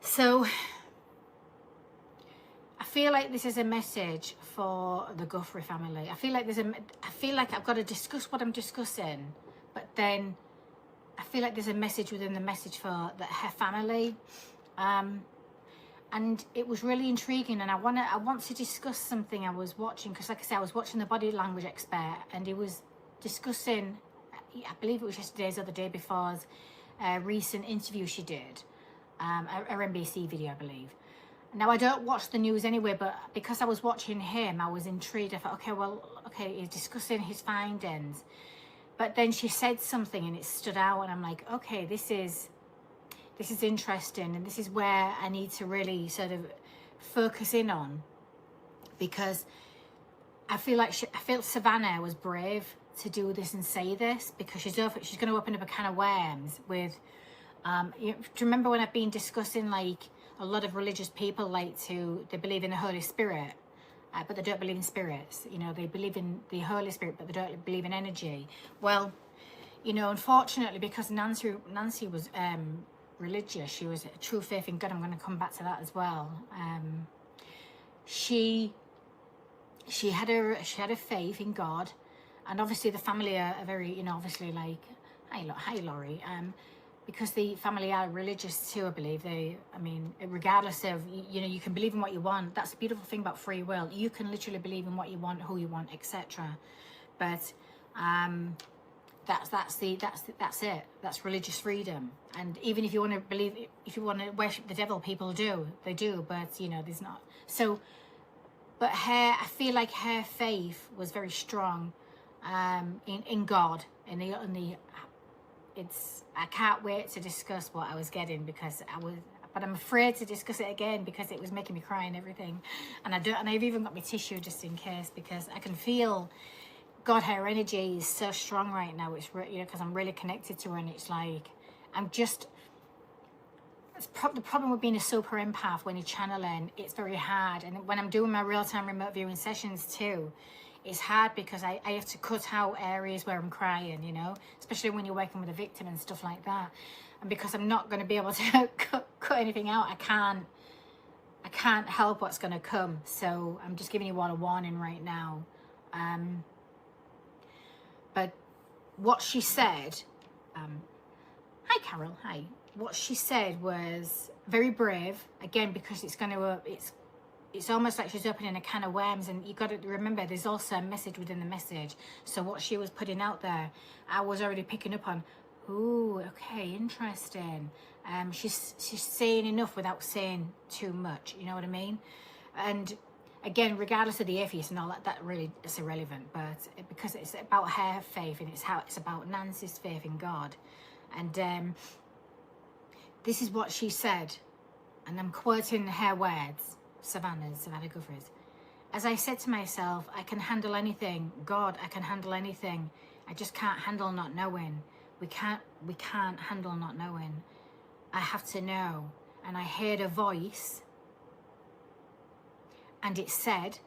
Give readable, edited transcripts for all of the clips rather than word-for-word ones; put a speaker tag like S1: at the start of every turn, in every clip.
S1: So I feel like this is a message for the Guthrie family. I feel like I've got to discuss what I'm discussing, but then I feel like there's a message within the message for her family. And it was really intriguing, and I want to discuss something I was watching, because like I said, I was watching the body language expert, and he was discussing, I believe it was yesterday's or the day before's recent interview she did, her NBC video, I believe. Now, I don't watch the news anyway, but because I was watching him, I was intrigued. I thought, okay, he's discussing his findings. But then she said something and it stood out, and I'm like, okay, this is interesting, and this is where I need to really sort of focus in on, because I feel Savannah was brave to do this and say this, because she's going to open up a can of worms with, do you remember when I've been discussing, like, a lot of religious people they believe in the Holy Spirit, but they don't believe in spirits. You know, they believe in the Holy Spirit, but they don't believe in energy. Well, you know, unfortunately, because Nancy was religious, she was a true faith in God. I'm going to come back to that as well. She had a faith in God, and obviously the family are very, you know, obviously, like, hi Laurie, because the family are religious too, I believe. Regardless of, you know, you can believe in what you want. That's the beautiful thing about free will. You can literally believe in what you want, who you want, etc. But that's it. That's religious freedom. And even if you want to believe, if you want to worship the devil, people do. They do. But, you know, there's not. So, but I feel like her faith was very strong in God. I can't wait to discuss what I was getting, but I'm afraid to discuss it again because it was making me cry and everything. And I've even got my tissue just in case, because I can feel, God, her energy is so strong right now. It's, you know, because I'm really connected to her, and it's like, the problem with being a super empath when you're channeling, it's very hard. And when I'm doing my real-time remote viewing sessions too, it's hard because I have to cut out areas where I'm crying, you know, especially when you're working with a victim and stuff like that. And because I'm not going to be able to cut anything out, I can't help what's going to come. So I'm just giving you all a warning right now. But what she said, hi Carol, hi. What she said was very brave, again, because it's almost like she's opening a can of worms, and you got to remember there's also a message within the message. So what she was putting out there, I was already picking up on. Ooh, okay, interesting. She's saying enough without saying too much, you know what I mean? And again, regardless of the atheist and all that really is irrelevant, but because it's about her faith, and it's about Nancy's faith in God. And this is what she said, and I'm quoting her words, Savannah Guthrie's. As I said to myself, I can handle anything. God, I can handle anything. I just can't handle not knowing. We can't handle not knowing. I have to know. And I heard a voice, and it said,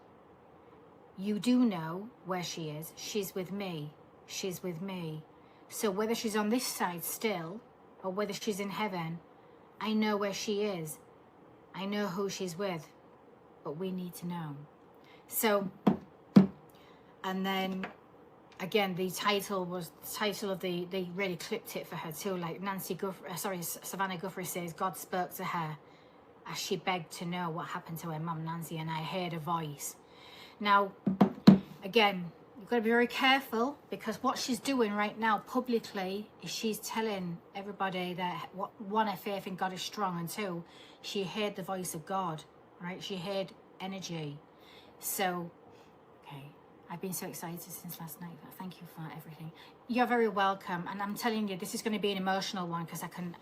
S1: you do know where she is. She's with me. She's with me. So whether she's on this side still, or whether she's in heaven, I know where she is. I know who she's with. But we need to know. So, and then again, the title of they really clipped it for her too, like Savannah Guthrie says, God spoke to her as she begged to know what happened to her mum Nancy, and I heard a voice. Now, again, you've got to be very careful, because what she's doing right now publicly is she's telling everybody that, one, her faith in God is strong, and two, she heard the voice of God. Right, she heard energy. So, okay, I've been so excited since last night. Thank you for everything. You're very welcome. And I'm telling you, this is going to be an emotional one, because I can't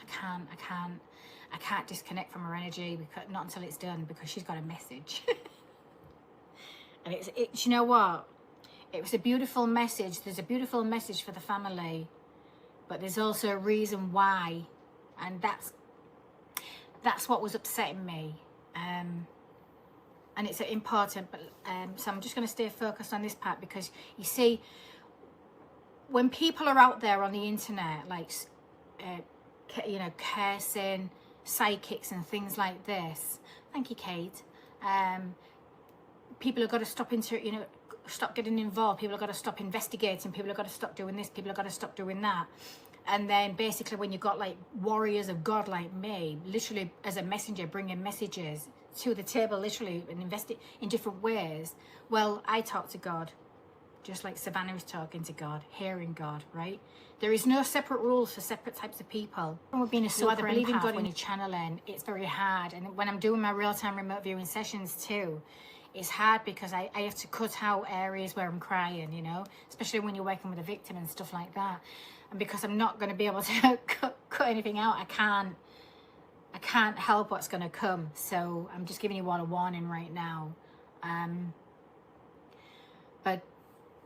S1: disconnect from her energy, because not until it's done, because she's got a message. And it's you know what? It was a beautiful message. There's a beautiful message for the family, but there's also a reason why, and that's what was upsetting me. And it's important, but so I'm just going to stay focused on this part, because you see, when people are out there on the internet, like, you know, cursing, psychics and things like this. Thank you, Kate. People have got to stop stop getting involved. People have got to stop investigating. People have got to stop doing this. People have got to stop doing that. And then basically when you've got like warriors of God like me, literally as a messenger, bringing messages to the table, literally, and invest in different ways. Well, I talk to God, just like Savannah is talking to God, hearing God, right? There is no separate rules for separate types of people. When we're being a super empath, when you're channeling, it's very hard. And when I'm doing my real-time remote viewing sessions too, it's hard because I have to cut out areas where I'm crying, you know, especially when you're working with a victim and stuff like that. And because I'm not going to be able to cut anything out, I can't help what's going to come. So I'm just giving you all a warning right now. But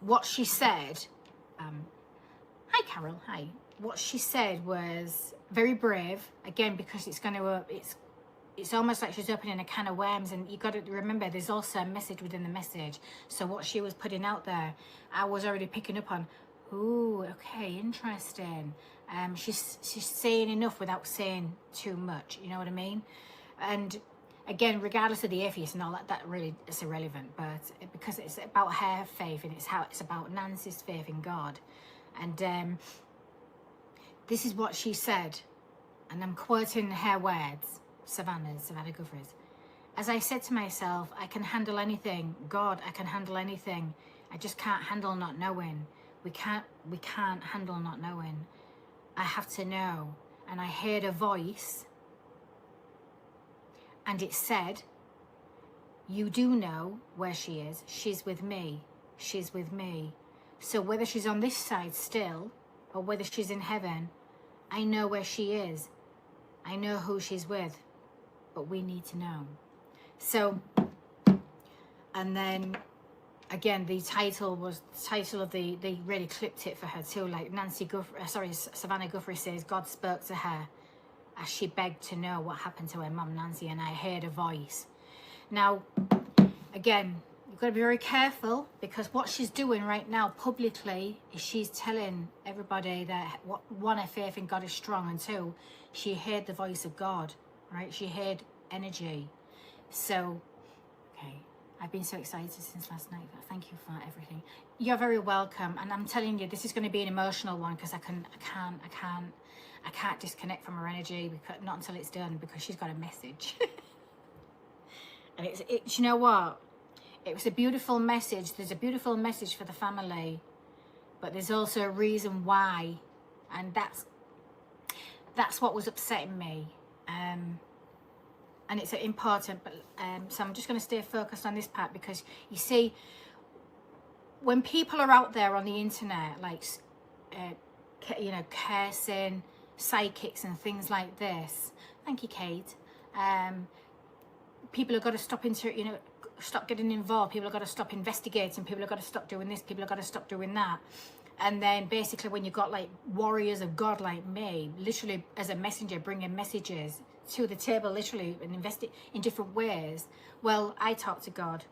S1: what she said, hi Carol, hi. What she said was very brave, again, because it's going to, it's almost like she's opening a can of worms, and you got to remember there's also a message within the message. So what she was putting out there, I was already picking up on. Ooh, okay, interesting. She's saying enough without saying too much, you know what I mean? And again, regardless of the atheist and all that, that really is irrelevant, but because it's about her faith, and it's about Nancy's faith in God. And this is what she said, and I'm quoting her words, Savannah Guthrie's. As I said to myself, I can handle anything. God, I can handle anything. I just can't handle not knowing. We can't handle not knowing. I have to know. And I heard a voice, and it said, you do know where she is. She's with me. She's with me. So whether she's on this side still, or whether she's in heaven, I know where she is. I know who she's with. But we need to know. So, and then again, the title was the title of they really clipped it for her too. Like Savannah Guthrie says, God spoke to her as she begged to know what happened to her mum Nancy, and I heard a voice. Now, again, you've got to be very careful, because what she's doing right now publicly is she's telling everybody that one, her faith in God is strong, and two, she heard the voice of God, right? She heard energy. So, okay. I've been so excited since last night. Thank you for everything. You're very welcome. And I'm telling you, this is going to be an emotional one, because I can't disconnect from her energy, because not until it's done, because she's got a message. And you know what? It was a beautiful message. There's a beautiful message for the family, but there's also a reason why, and that's what was upsetting me. And it's important, but so I'm just going to stay focused on this part, because you see, when people are out there on the internet, like, you know, cursing psychics and things like this. Thank you, Kate. People have got to stop stop getting involved. People have got to stop investigating. People have got to stop doing this. People have got to stop doing that. And then basically when you've got like warriors of God like me, literally as a messenger, bringing messages to the table, literally, and invest it in different ways. Well, I talk to God,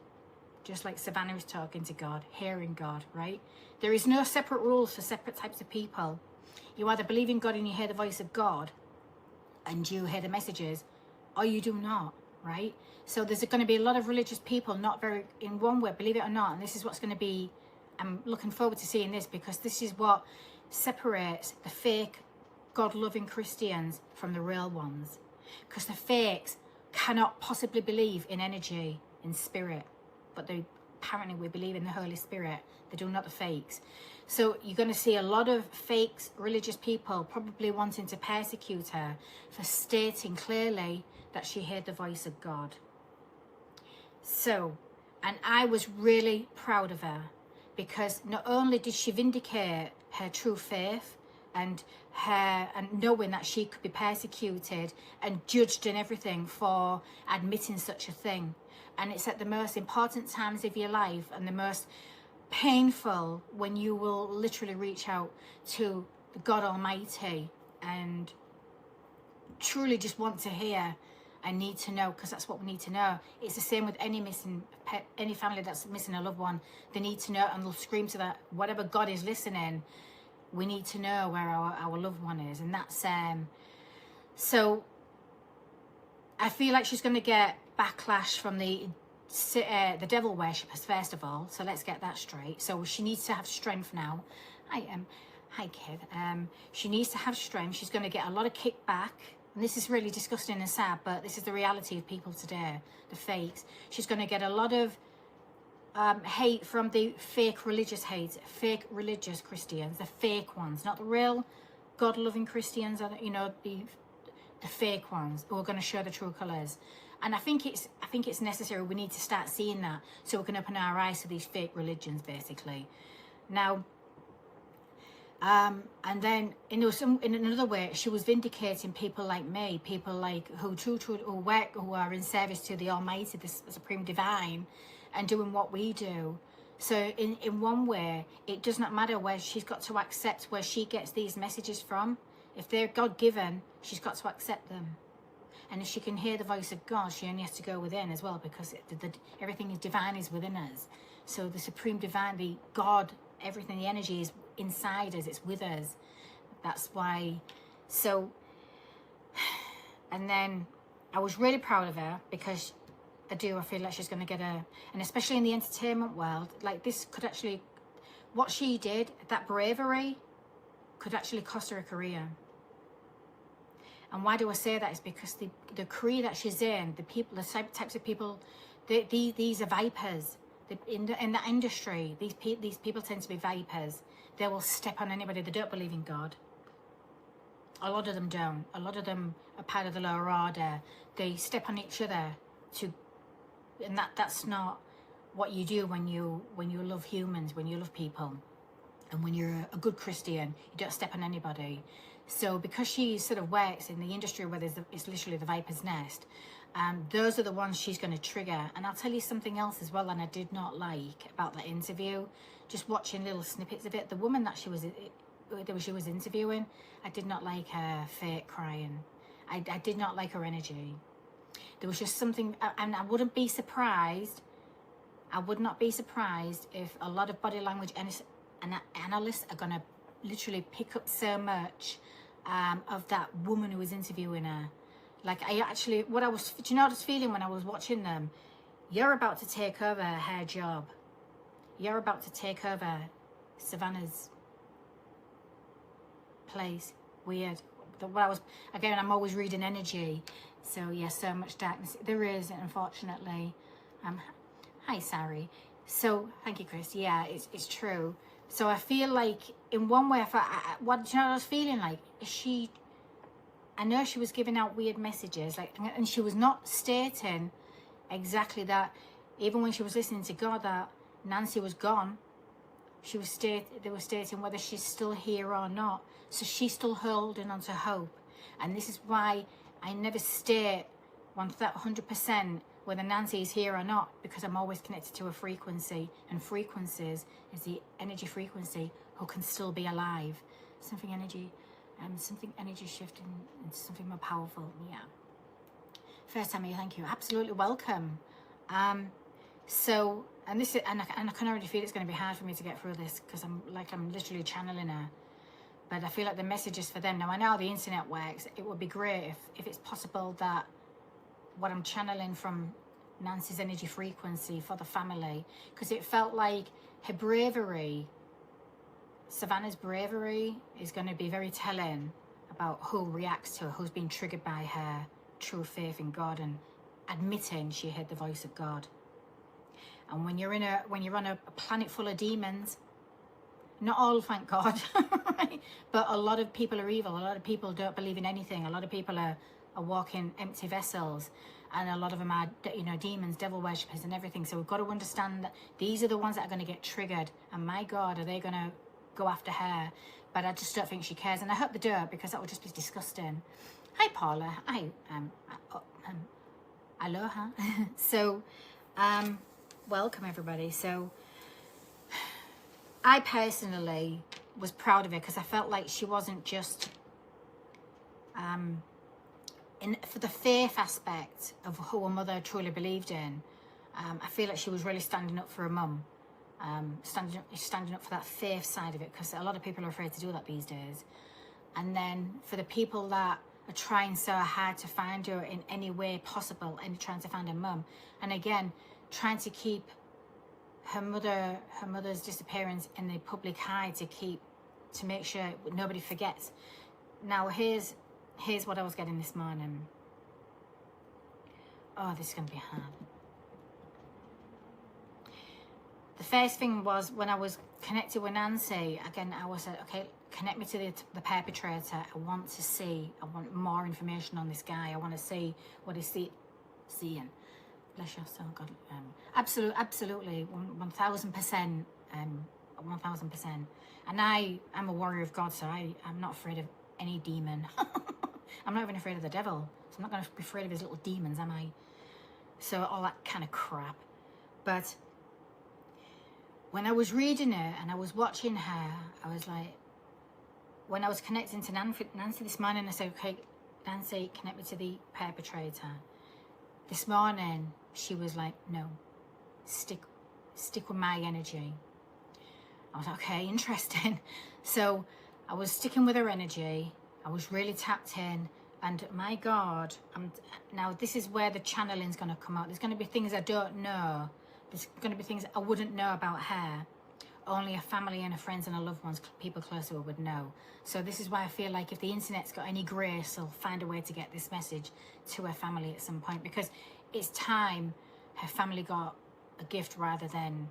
S1: just like Savannah is talking to God, hearing God, right? There is no separate rules for separate types of people. You either believe in God and you hear the voice of God and you hear the messages, or you do not, right? So there's going to be a lot of religious people, not very, in one way, believe it or not, and this is what's going to be, I'm looking forward to seeing this, because this is what separates the fake God-loving Christians from the real ones. Because the fakes cannot possibly believe in energy, in spirit, but apparently we believe in the Holy Spirit. They do not the fakes. So you're going to see a lot of fakes, religious people probably wanting to persecute her for stating clearly that she heard the voice of God. So, and I was really proud of her, because not only did she vindicate her true faith and knowing that she could be persecuted and judged and everything for admitting such a thing, and it's at the most important times of your life and the most painful, when you will literally reach out to God Almighty and truly just want to hear and need to know, because that's what we need to know. It's the same with any family that's missing a loved one. They need to know, and they'll scream to that, whatever God is listening, we need to know where our loved one is. And that's so I feel like she's going to get backlash from the devil worshippers, first of all. So let's get that straight. So she needs to have strength now. Hi kid. She needs to have strength. She's going to get a lot of kickback. And this is really disgusting and sad, but this is the reality of people today, the fakes. She's going to get a lot of hate from the fake religious Christians, the fake ones, not the real God-loving Christians, you know, the fake ones who are going to show the true colours. And I think it's necessary. We need to start seeing that so we can open our eyes to these fake religions, basically. Now, and then in another way, she was vindicating people like me, people like who are in service to the Almighty, the Supreme Divine, and doing what we do. So in one way, it does not matter where she's got to accept where she gets these messages from. If they're God-given, she's got to accept them. And if she can hear the voice of God, she only has to go within as well, because everything is divine is within us. So the Supreme Divine, the God, everything, the energy is inside us, it's with us. That's why. So, and then I was really proud of her, because I feel like she's going to get and especially in the entertainment world, like this could actually, what she did, that bravery could actually cost her a career. And why do I say that? Is because the career that she's in, the types of people, these are vipers. In that industry, these people tend to be vipers. They will step on anybody. They don't believe in God. A lot of them don't. A lot of them are part of the lower order. They step on each other and that's not what you do when you love humans, when you love people, and when you're a good Christian. You don't step on anybody. So because she sort of works in the industry where it's literally the viper's nest, those are the ones she's going to trigger. And I'll tell you something else as well, and I did not like about that interview. Just watching little snippets of it, the woman that she was interviewing, I did not like her fake crying. I did not like her energy. There was just something, and I wouldn't be surprised. I would not be surprised if a lot of body language analysts are going to literally pick up so much of that woman who was interviewing her. Like, do you know what I was feeling when I was watching them? You're about to take over her job. You're about to take over Savannah's place. Weird. Again, I'm always reading energy. So, yeah, so much darkness. There is, unfortunately. Hi, Sari. So, thank you, Chris. Yeah, it's true. So, I feel like, in one way, do you know what I was feeling like? I know she was giving out weird messages, and she was not stating exactly that. Even when she was listening to God, that Nancy was gone, they were stating whether she's still here or not. So she's still holding on to hope. And this is why I never state 100% whether Nancy is here or not, because I'm always connected to a frequency, and frequencies is the energy frequency who can still be alive. Something energy shifting into something more powerful. Yeah. First time here, thank you. Absolutely welcome. So, and I can already feel it's going to be hard for me to get through this, because I'm literally channeling her. But I feel like the message is for them. Now, I know how the internet works. It would be great if it's possible that what I'm channeling from Nancy's energy frequency for the family, because it felt like her bravery, Savannah's bravery, is going to be very telling about who reacts to her, who's been triggered by her true faith in God and admitting she heard the voice of God. And when you're on a planet full of demons, not all, thank God, right? But a lot of people are evil. A lot of people don't believe in anything. A lot of people are walking empty vessels, and a lot of them are, demons, devil worshippers, and everything. So we've got to understand that these are the ones that are going to get triggered. And my God, are they going to go after her? But I just don't think she cares, and I hope they don't, because that would just be disgusting. Hi, Paula. Hi, aloha. So, welcome everybody. So, I personally was proud of her, because I felt like she wasn't just for the faith aspect of who her mother truly believed in. I feel like she was really standing up for her mum, standing up for that faith side of it, because a lot of people are afraid to do that these days. And then for the people that are trying so hard to find her in any way possible, and trying to find her mum, and again trying to keep her mother's disappearance in the public eye, to make sure nobody forgets. Now here's what I was getting this morning. Oh, this is going to be hard. The first thing was when I was connected with Nancy, again, I was like, okay, connect me to the perpetrator. I want more information on this guy. I want to see what he's seeing. Bless your soul, God. Absolutely, 1000%, 1000%. And I'm a warrior of God, so I'm not afraid of any demon. I'm not even afraid of the devil, so I'm not going to be afraid of his little demons, am I? So all that kind of crap. But when I was reading her and I was watching her, I was like, when I was connecting to Nancy this morning, I said, okay, Nancy, connect me to the perpetrator. This morning, she was like, no, stick with my energy. I was like, okay, interesting. So I was sticking with her energy. I was really tapped in. And my God, now this is where the channeling's going to come out. There's going to be things I don't know. There's going to be things I wouldn't know about her. Only a family and her friends and her loved ones, people close to her, would know. So this is why I feel like if the internet's got any grace, they'll find a way to get this message to her family at some point, because it's time her family got a gift rather than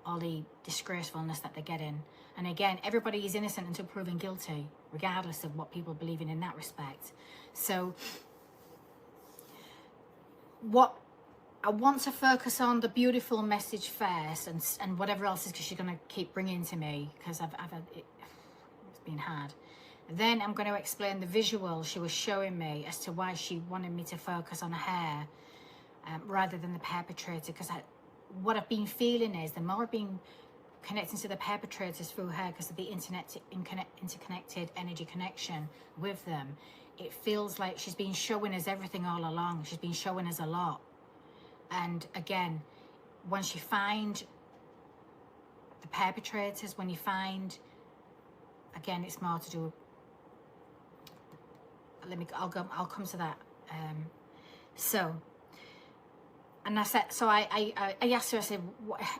S1: all the disgracefulness that they're getting. And again, everybody is innocent until proven guilty, regardless of what people believe in that respect. So what I want to focus on the beautiful message first, and whatever else is, because she's going to keep bringing to me, because I've had it's been hard. Then I'm going to explain the visual she was showing me as to why she wanted me to focus on her rather than the perpetrator, because what I've been feeling is the more I've been connecting to the perpetrators through her, because of the interconnected energy connection with them, it feels like she's been showing us everything all along. She's been showing us a lot. And again, once you find the perpetrators, when you find, again, it's more to do, I'll come to that. And I said, so I asked her, I said,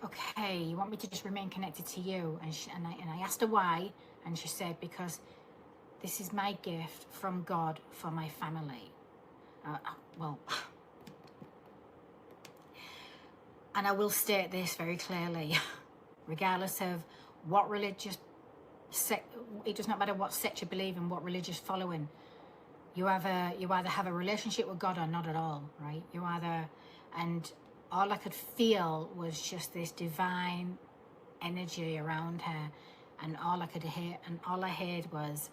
S1: okay, you want me to just remain connected to you? And I asked her why, and she said, because this is my gift from God for my family. Well, and I will state this very clearly, regardless of what religious sect, it does not matter what sect you believe in, what religious following. You either have a relationship with God or not at all, right? You either, and all I could feel was just this divine energy around her, and all I could hear, and all I heard was,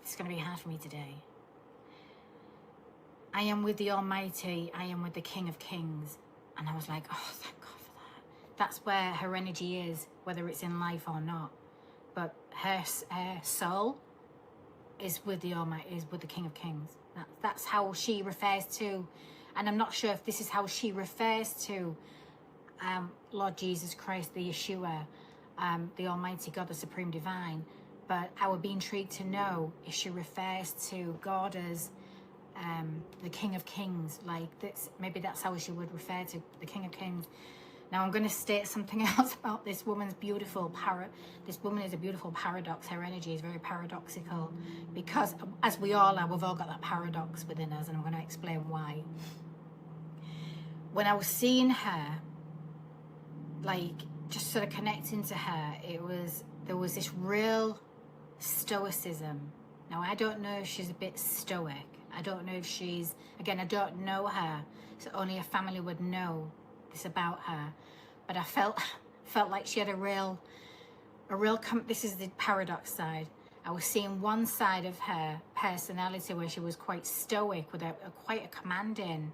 S1: it's going to be hard for me today. I am with the Almighty, I am with the King of Kings. And I was like, oh, thank God for that. That's where her energy is, whether it's in life or not. But her soul is with the Almighty, is with the King of Kings. That's how she refers to, and I'm not sure if this is how she refers to Lord Jesus Christ, the Yeshua, the Almighty God, the Supreme Divine. But I would be intrigued to know if she refers to God as the King of Kings, like this. Maybe that's how she would refer to the King of Kings. Now I'm going to state something else about this woman's beautiful this woman is a beautiful paradox. Her energy is very paradoxical, because as we all are, we've all got that paradox within us, and I'm going to explain why. When I was seeing her, like just sort of connecting to her, there was this real stoicism. Now I don't know if she's a bit stoic. I don't know if she's, again, I don't know her, so only her family would know this about her. But I felt like she had a real, this is the paradox side. I was seeing one side of her personality where she was quite stoic, with quite a commanding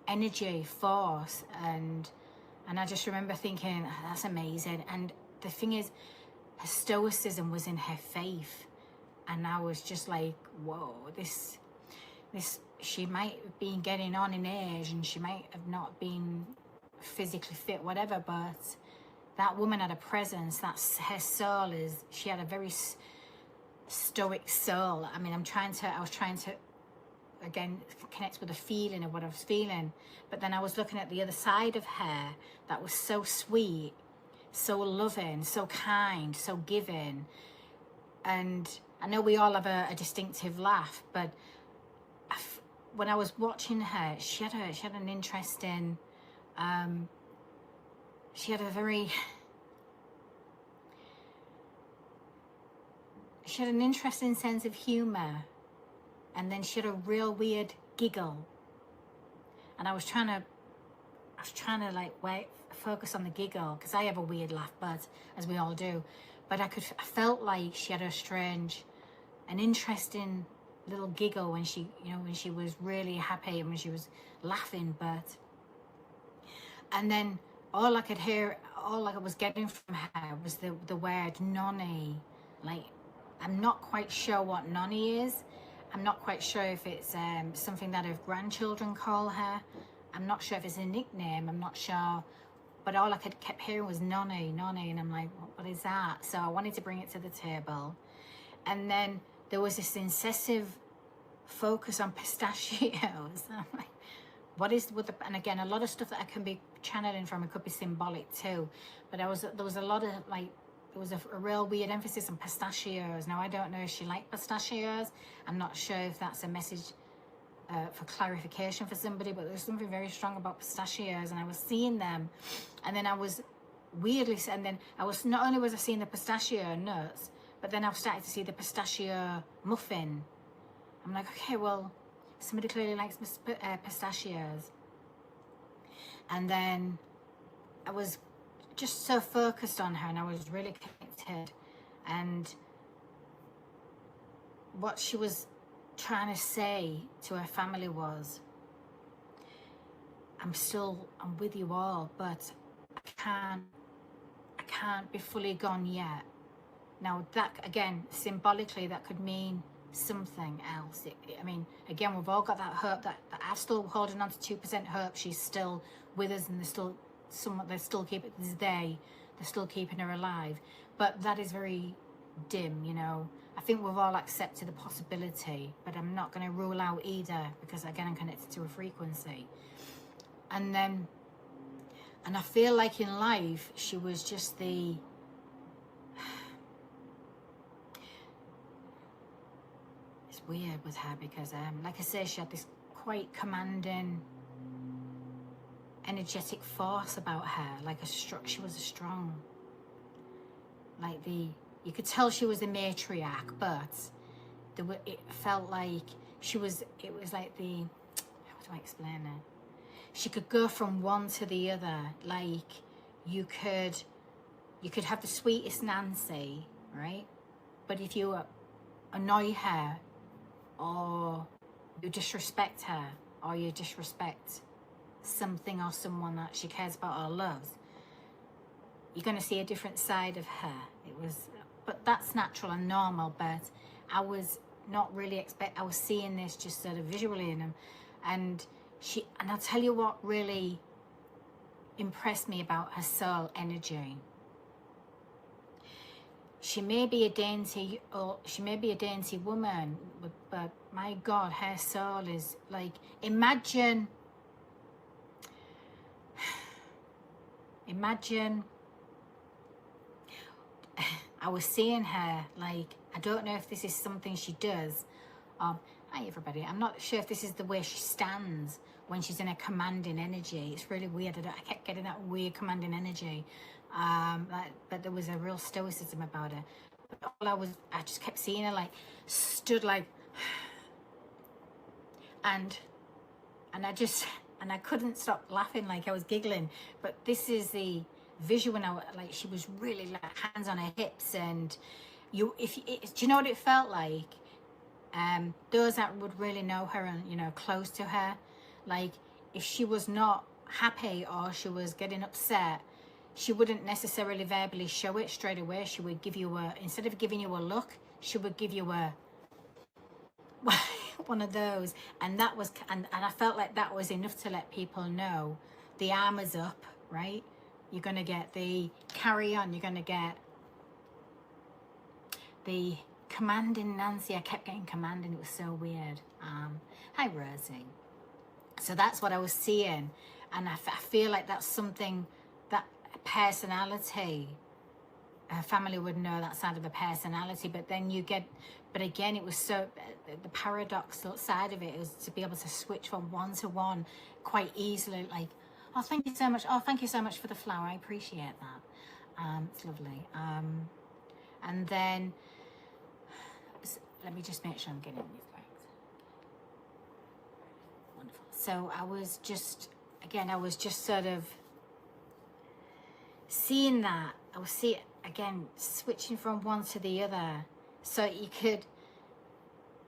S1: energy, force, and I just remember thinking, oh, that's amazing. And the thing is, her stoicism was in her faith. And I was just like, whoa, this, she might have been getting on in age, and she might have not been physically fit, whatever, but that woman had a presence. That's her soul is. She had a very stoic soul. I mean, I was trying to again connect with the feeling of what I was feeling, but then I was looking at the other side of her that was so sweet, so loving, so kind, so giving. And I know we all have a distinctive laugh, but when I was watching her, she had an interesting, she had an interesting sense of humor, and then she had a real weird giggle. And I was trying to like focus on the giggle, because I have a weird laugh, but as we all do. But I felt like she had an interesting little giggle when she, when she was really happy and when she was laughing. And then all I was getting from her was the word nonny. Like, I'm not quite sure what nonny is. I'm not quite sure if it's something that her grandchildren call her. I'm not sure if it's a nickname. I'm not sure. But all I kept hearing was nonny, and I'm like, what is that? So I wanted to bring it to the table. And then there was this incessive focus on pistachios. I'm like, what is with the, and again, a lot of stuff that I can be channeling from, it could be symbolic too. But there was a lot of like, there was a real weird emphasis on pistachios. Now, I don't know if she liked pistachios. I'm not sure if that's a message for clarification for somebody, but there was something very strong about pistachios, and I was seeing them, and then I was weirdly, and then not only was I seeing the pistachio nuts, but then I started to see the pistachio muffin. I'm like, okay, well, somebody clearly likes pistachios. And then I was just so focused on her, and I was really connected, and what she was trying to say to her family was, I'm with you all, but I can't be fully gone yet. Now that, again, symbolically, that could mean something else. I mean, again, we've all got that hope that I'm still holding on to 2% hope she's still with us, and they're still keeping her alive. But that is very dim, I think we've all accepted the possibility, but I'm not going to rule out either, because again, I'm connected to a frequency. And I feel like in life, she was just it's weird with her, because like I say, she had this quite commanding, energetic force about her, like she was a strong, like you could tell she was a matriarch, but it felt like it was like how do I explain it? She could go from one to the other. Like, you could have the sweetest Nancy, right? But if you annoy her, or you disrespect her, or you disrespect something or someone that she cares about or loves, you're going to see a different side of her. But that's natural and normal. But I was not really I was seeing this just sort of visually in him, and I'll tell you what really impressed me about her soul energy. She may be a dainty woman, but my God, her soul is like, imagine I was seeing her, like, I don't know if this is something she does. Hi everybody. I'm not sure if this is the way she stands when she's in a commanding energy. It's really weird. I kept getting that weird commanding energy. But there was a real stoicism about her. But I just kept seeing her, like, stood like, and I couldn't stop laughing, like I was giggling. But this is the visual when like, she was really like hands on her hips, and do you know what it felt like? Those that would really know her and close to her, like, if she was not happy or she was getting upset, she wouldn't necessarily verbally show it straight away. She would give you instead of giving you a look, she would give you one of those, and that was, and I felt like that was enough to let people know the arm is up, right? you're going to get the carry on, you're going to get the commanding Nancy. I kept getting commanding, it was so weird. Hi Rosie. So that's what I was seeing, and I feel like that's something that personality, her family would know that side of a personality, but then you get, but again, it was so, the paradoxical side of it is to be able to switch from one to one quite easily, like, oh, thank you so much. Oh, thank you so much for the flower. I appreciate that. It's lovely. And then, let me just make sure I'm getting these correct. Wonderful. So I was just, again, I was just sort of seeing that. I was seeing, again, switching from one to the other. So you could,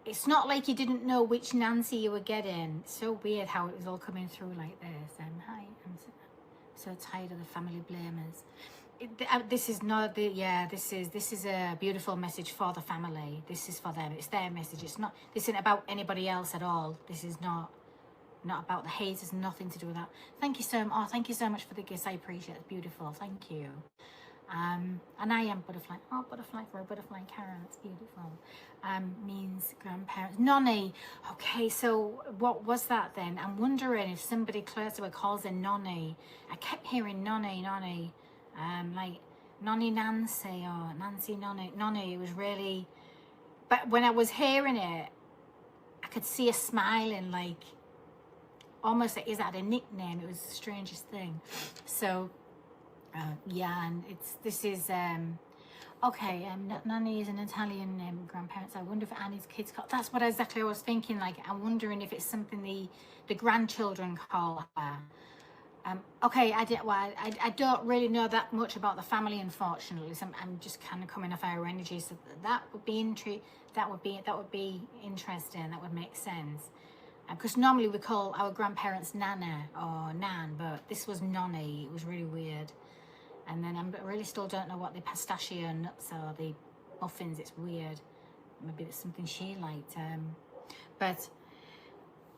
S1: it's not like you didn't know which Nancy you were getting. It's so weird how it was all coming through like this. Hi, I'm so tired of the family blamers. This is not the, yeah, this is a beautiful message for the family. This is for them. It's their message. It's not, this isn't about anybody else at all. This is not about the haters, nothing to do with that. Thank you so much. Oh, thank you so much for the gifts. I appreciate it. It's beautiful. Thank you. And I am butterfly. Oh, butterfly for a butterfly carrot. It's beautiful. Means grandparents. Nonny. Okay, so what was that then? I'm wondering if somebody close to her calls her Nonny. I kept hearing Nonny. Like Nonny Nancy or Nancy Nonny. Nonny. It was really. But when I was hearing it, I could see her smiling, like almost like, is that a nickname? It was the strangest thing. So. Yeah, and this is okay. Nanny is an Italian grandparents. I wonder if Annie's kids call. That's what exactly I was thinking. Like, I'm wondering if it's something the grandchildren call her. Okay, I don't really know that much about the family, unfortunately. So I'm just kind of coming off our energy. So that would be that would be interesting. That would make sense. Because normally we call our grandparents Nana or Nan, but this was Nonny. It was really weird. And then I really still don't know what the pistachio nuts are, the muffins. It's weird. Maybe it's something she liked. But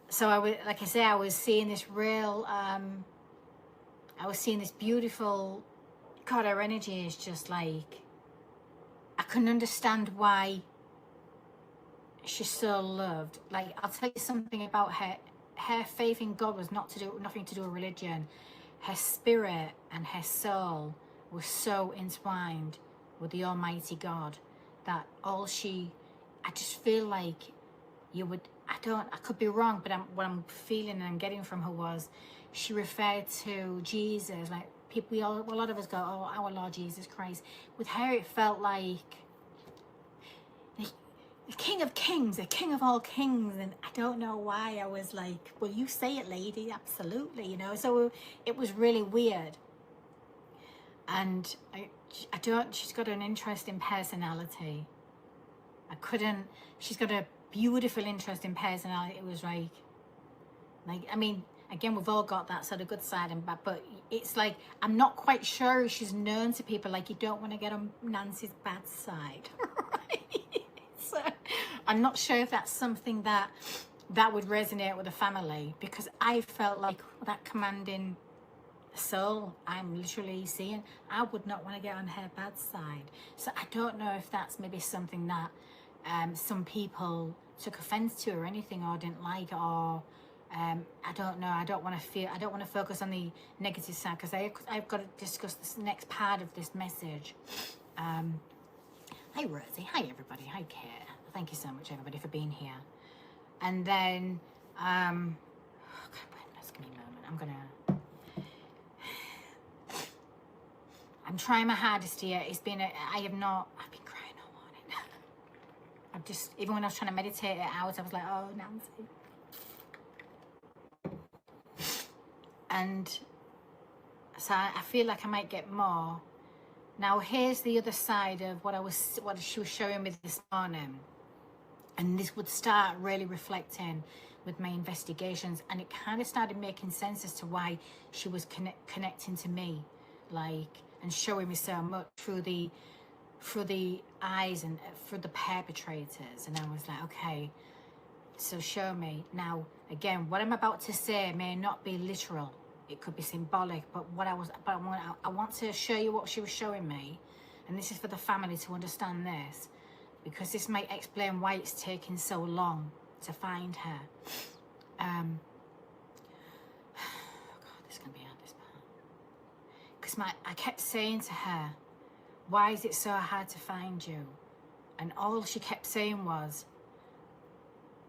S1: so I was, like I say, I was seeing this real. I was seeing this beautiful. God, her energy is just like. I can understand why. She's so loved. Like, I'll tell you something about her. Her faith in God was nothing to do with religion. Her spirit and her soul were so entwined with the Almighty God that I just feel like you would, I could be wrong, but what I'm feeling and getting from her was she referred to Jesus, like people, a lot of us go, oh, our Lord Jesus Christ. With her, it felt like the King of Kings, the King of all kings, and I don't know why I was like, well, you say it, lady, absolutely, you know. So it was really weird, and she's got an interesting personality. She's got a beautiful, interesting personality. It was like, I mean, again, we've all got that sort of good side and bad, but it's like, I'm not quite sure she's known to people, like, you don't want to get on Nancy's bad side, right? So I'm not sure if that's something that would resonate with the family, because I felt like that commanding soul I'm literally seeing, I would not want to get on her bad side. So I don't know if that's maybe something that some people took offense to or anything, or didn't like, or I don't know. I don't want to focus on the negative side, because I've got to discuss this next part of this message. Hi Rosie, hi everybody, hi Kate. Thank you so much everybody for being here. And then, oh goodness, give me a moment. I'm trying my hardest here. I've been crying all morning. I've just, even when I was trying to meditate it out, I was like, oh, Nancy. And so I feel like I might get more. Now here's the other side of what she was showing me this morning, and this would start really reflecting with my investigations, and it kind of started making sense as to why she was connecting to me, like, and showing me so much through the eyes and through the perpetrators. And I was like, okay, so show me. Now again, what I'm about to say may not be literal, it could be symbolic, but I want to show you what she was showing me, and this is for the family to understand this, because this might explain why it's taking so long to find her. God, this is going to be hard, this part. Because I kept saying to her, why is it so hard to find you? And all she kept saying was,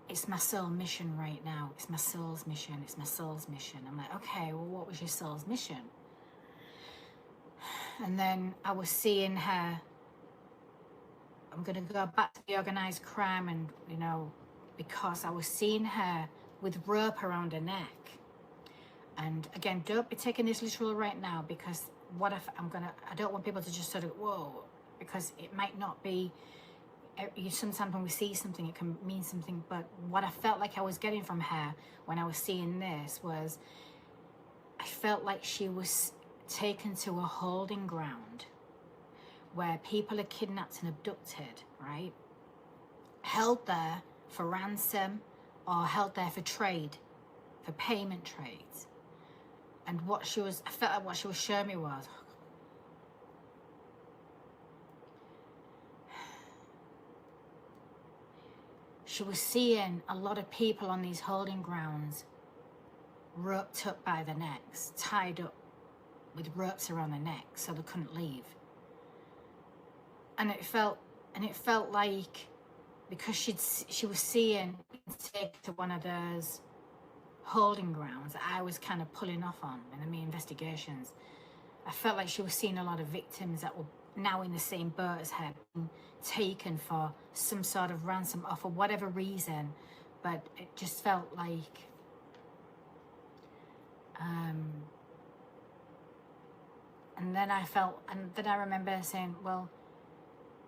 S1: it's my soul mission right now. It's my soul's mission. It's my soul's mission. I'm like, okay, well, what was your soul's mission? And then I was seeing her. I'm going to go back to the organised crime, and, you know, because I was seeing her with rope around her neck. And again, don't be taking this literal right now, because what if I don't want people to just sort of, whoa, because it might not be. Sometimes when we see something, it can mean something, but what I felt like I was getting from her when I was seeing this was, I felt like she was taken to a holding ground where people are kidnapped and abducted, right? Held there for ransom, or held there for trade, for payment trades. And I felt like what she was showing me was, she was seeing a lot of people on these holding grounds roped up by their necks, tied up with ropes around their necks so they couldn't leave. And it felt like, because she was seeing take to one of those holding grounds that I was kind of pulling off on in my investigations. I felt like she was seeing a lot of victims that were now in the same boat as her, being taken for some sort of ransom or for whatever reason, but it just felt like and then I remember saying, well,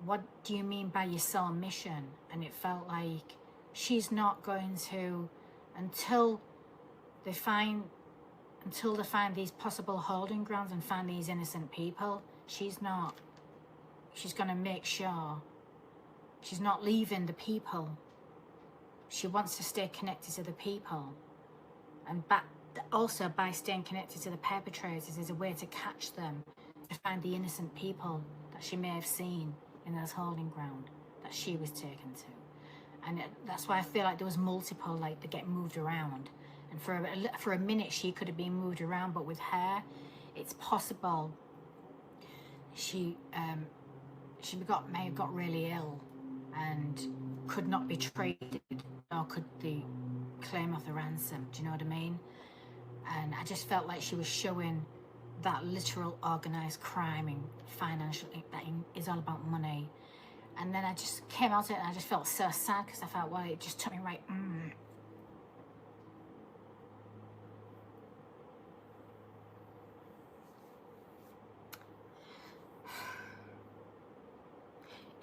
S1: what do you mean by your soul mission? And it felt like she's not going to, until they find these possible holding grounds and find these innocent people, she's going to make sure she's not leaving the people. She wants to stay connected to the people. And also by staying connected to the perpetrators is a way to catch them, to find the innocent people that she may have seen in those holding ground that she was taken to. And that's why I feel like there was multiple, like they get moved around. And for a minute she could have been moved around, but with her, it's possible she may have got really ill and could not be traded, nor could they claim off the ransom. Do you know what I mean? And I just felt like she was showing that literal organised crime and financial, that is all about money. And then I just came out of it and I just felt so sad, because I felt, well, it just took me right.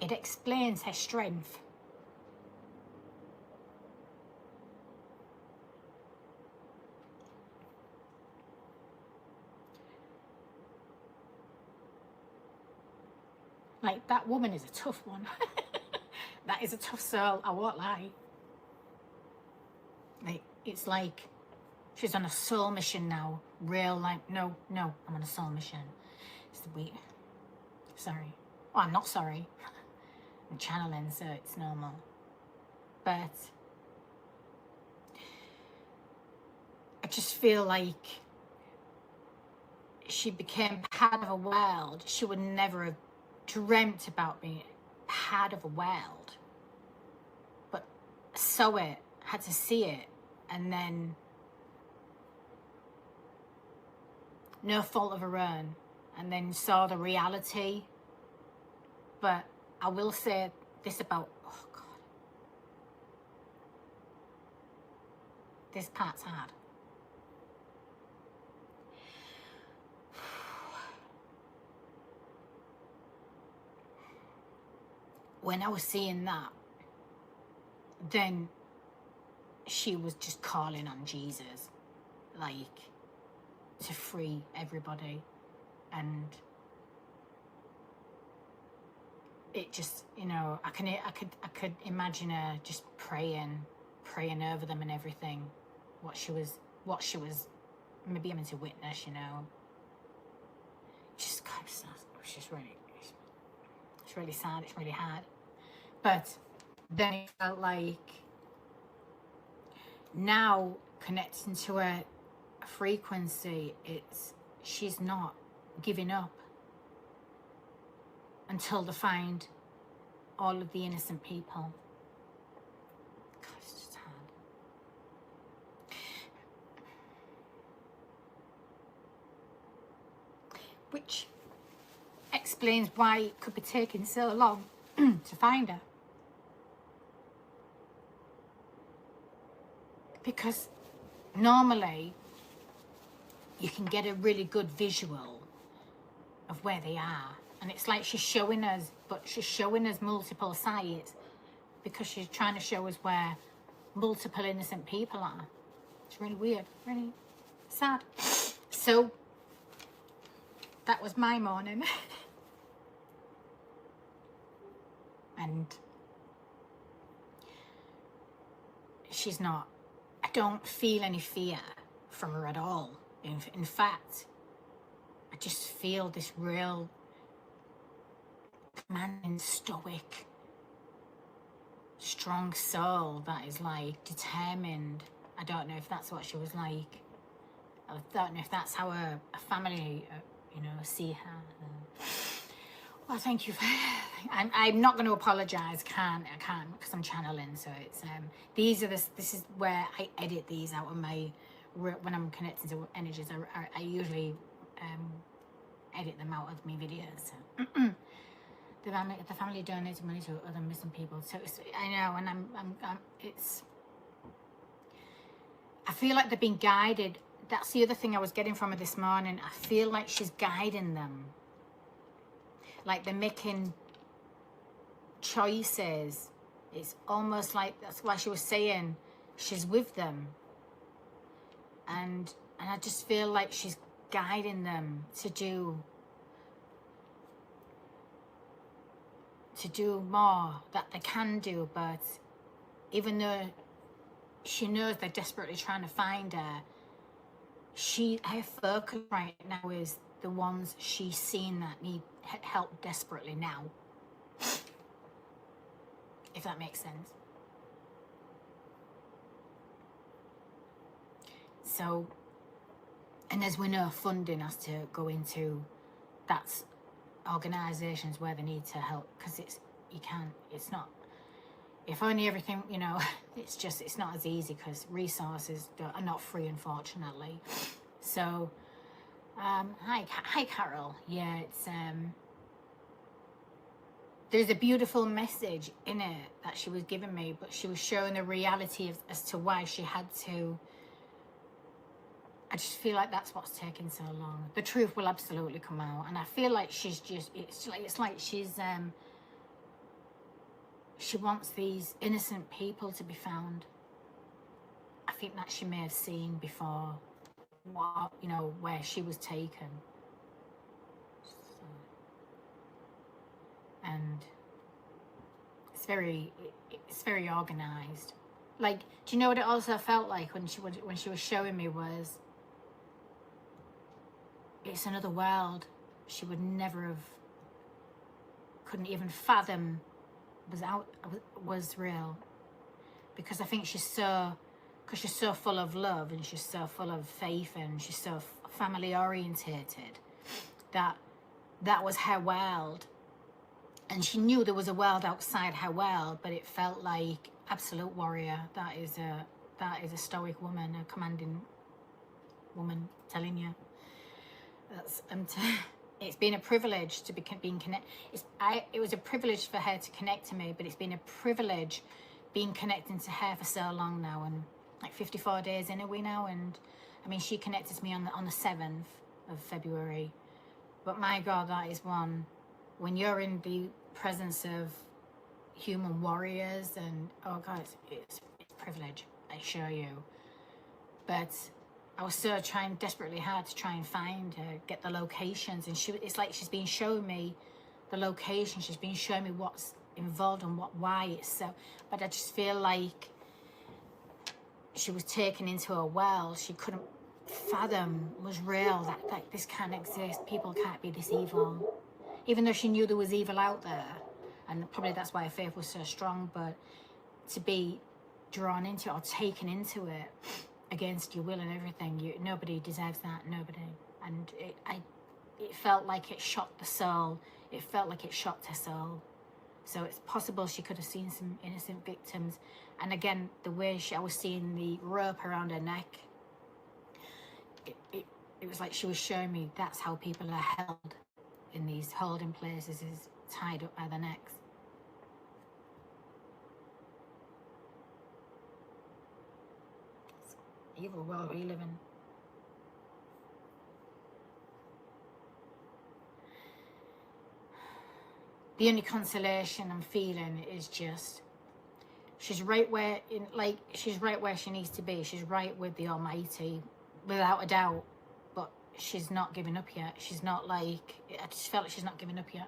S1: It explains her strength. Like, that woman is a tough one. That is a tough soul, I won't lie. Like, it's like she's on a soul mission now. Real, like, no, I'm on a soul mission. It's the weird. Sorry. Oh, I'm not sorry. I'm channeling, so it's normal. But I just feel like she became part of a world she would never have dreamt about being part of a world, but saw it, had to see it, and then no fault of her own, and then saw the reality. But I will say this about, oh God, this part's hard. When I was seeing that, then she was just calling on Jesus, like, to free everybody. And it just, you know, I could imagine her just praying over them and everything, what she was maybe I'm into witness, you know. Just kind of sad. It's just really, it's really sad. It's really hard. But then it felt like now connecting to a frequency, she's not giving up until they find all of the innocent people. God, it's just hard. Which explains why it could be taking so long to find her. Because normally you can get a really good visual of where they are, and it's like she's showing us, but she's showing us multiple sides because she's trying to show us where multiple innocent people are. It's really weird, really sad. So that was my morning. And she's not, I don't feel any fear from her at all. In fact, I just feel this real commanding, stoic, strong soul that is like determined. I don't know if that's what she was like. I don't know if that's how a family, you know, see her. Well, thank you. I'm not going to apologise. I can't because I'm channeling. So it's this is where I edit these out of my, when I'm connecting to energies. I usually edit them out of my videos. So. The family donated money to other missing people. So I know, and I feel like they've been guided. That's the other thing I was getting from her this morning. I feel like she's guiding them. Like they're making choices. It's almost like that's why she was saying she's with them. And I just feel like she's guiding them to do more that they can do. But even though she knows they're desperately trying to find her, her focus right now is the ones she's seen that need help desperately now, if that makes sense. So, and as we know, funding has to go into that's organisations where they need to help, because it's not, if only everything, you know, it's not as easy because resources are not free, unfortunately. So hi Carol. Yeah, it's there's a beautiful message in it that she was giving me, but she was showing the reality as to why she had to. I just feel like that's what's taking so long. The truth will absolutely come out, and I feel like she's just, it's like she's she wants these innocent people to be found. I think that she may have seen before what, you know, where she was taken. So, and it's very organized. Like, do you know what it also felt like when she was showing me was, it's another world she would never have, couldn't even fathom was real. Because I think she's so full of love, and she's so full of faith, and she's so family orientated, that was her world. And she knew there was a world outside her world, but it felt like absolute warrior. That is a stoic woman, a commanding woman, telling you. That's it's been a privilege to be being connected. It was a privilege for her to connect to me, but it's been a privilege being connected to her for so long now, and like 54 days in a way now. And I mean, she connected to me on the 7th of February. But my God, that is one, when you're in the presence of human warriors, and oh God, it's privilege, I assure you. But I was so trying desperately hard to try and find her, get the locations, and it's like she's been showing me the location, she's been showing me what's involved and why it's so. But I just feel like she was taken into a world she couldn't fathom was real, that this can't exist, people can't be this evil. Even though she knew there was evil out there, and probably that's why her faith was so strong, but to be drawn into it or taken into it against your will and everything, nobody deserves that, nobody. And it felt like it shocked the soul. It felt like it shocked her soul. So it's possible she could have seen some innocent victims. And again, the way I was seeing the rope around her neck, it was like she was showing me that's how people are held in these holding places, is tied up by the necks. It's an evil world we live in. The only consolation I'm feeling is just she's right where she's right where she needs to be. She's right with the Almighty, without a doubt. But she's not giving up yet. She's not I just felt like she's not giving up yet.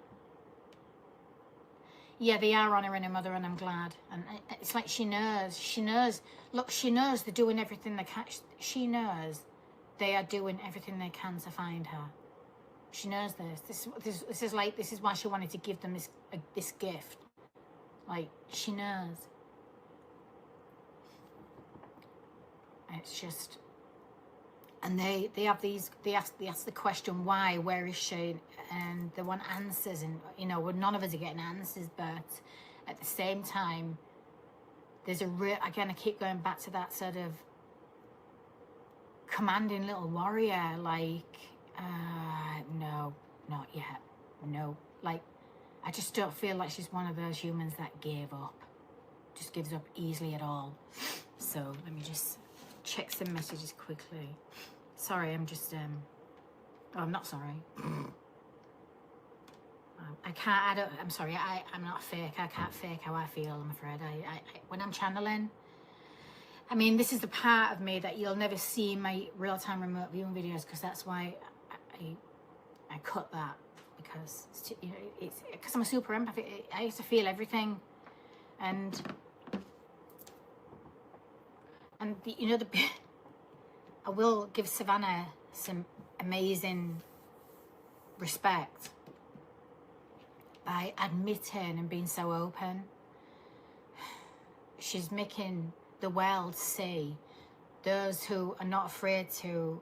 S1: Yeah, they are honouring her mother, and I'm glad. And it's like she knows. She knows. Look, she knows they're doing everything they can. She knows they are doing everything they can to find her. She knows this. This is why she wanted to give them this gift. Like, she knows. It's just, and they ask the question why, where is she, and they want answers, and well, none of us are getting answers, but at the same time, there's a real, again, I keep going back to that sort of commanding little warrior, no, not yet, no. Like, I just don't feel like she's one of those humans that gave up, just gives up easily at all. So let me just check some messages quickly. Sorry, I'm just, oh, I'm not sorry. I can't, I'm sorry, I'm not fake. I can't fake how I feel, I'm afraid. When I'm channeling, I mean, this is the part of me that you'll never see in my real-time remote viewing videos, because that's why I cut that, because it's because I'm a super empath. I used to feel everything, and I will give Savannah some amazing respect by admitting and being so open. She's making the world see, those who are not afraid to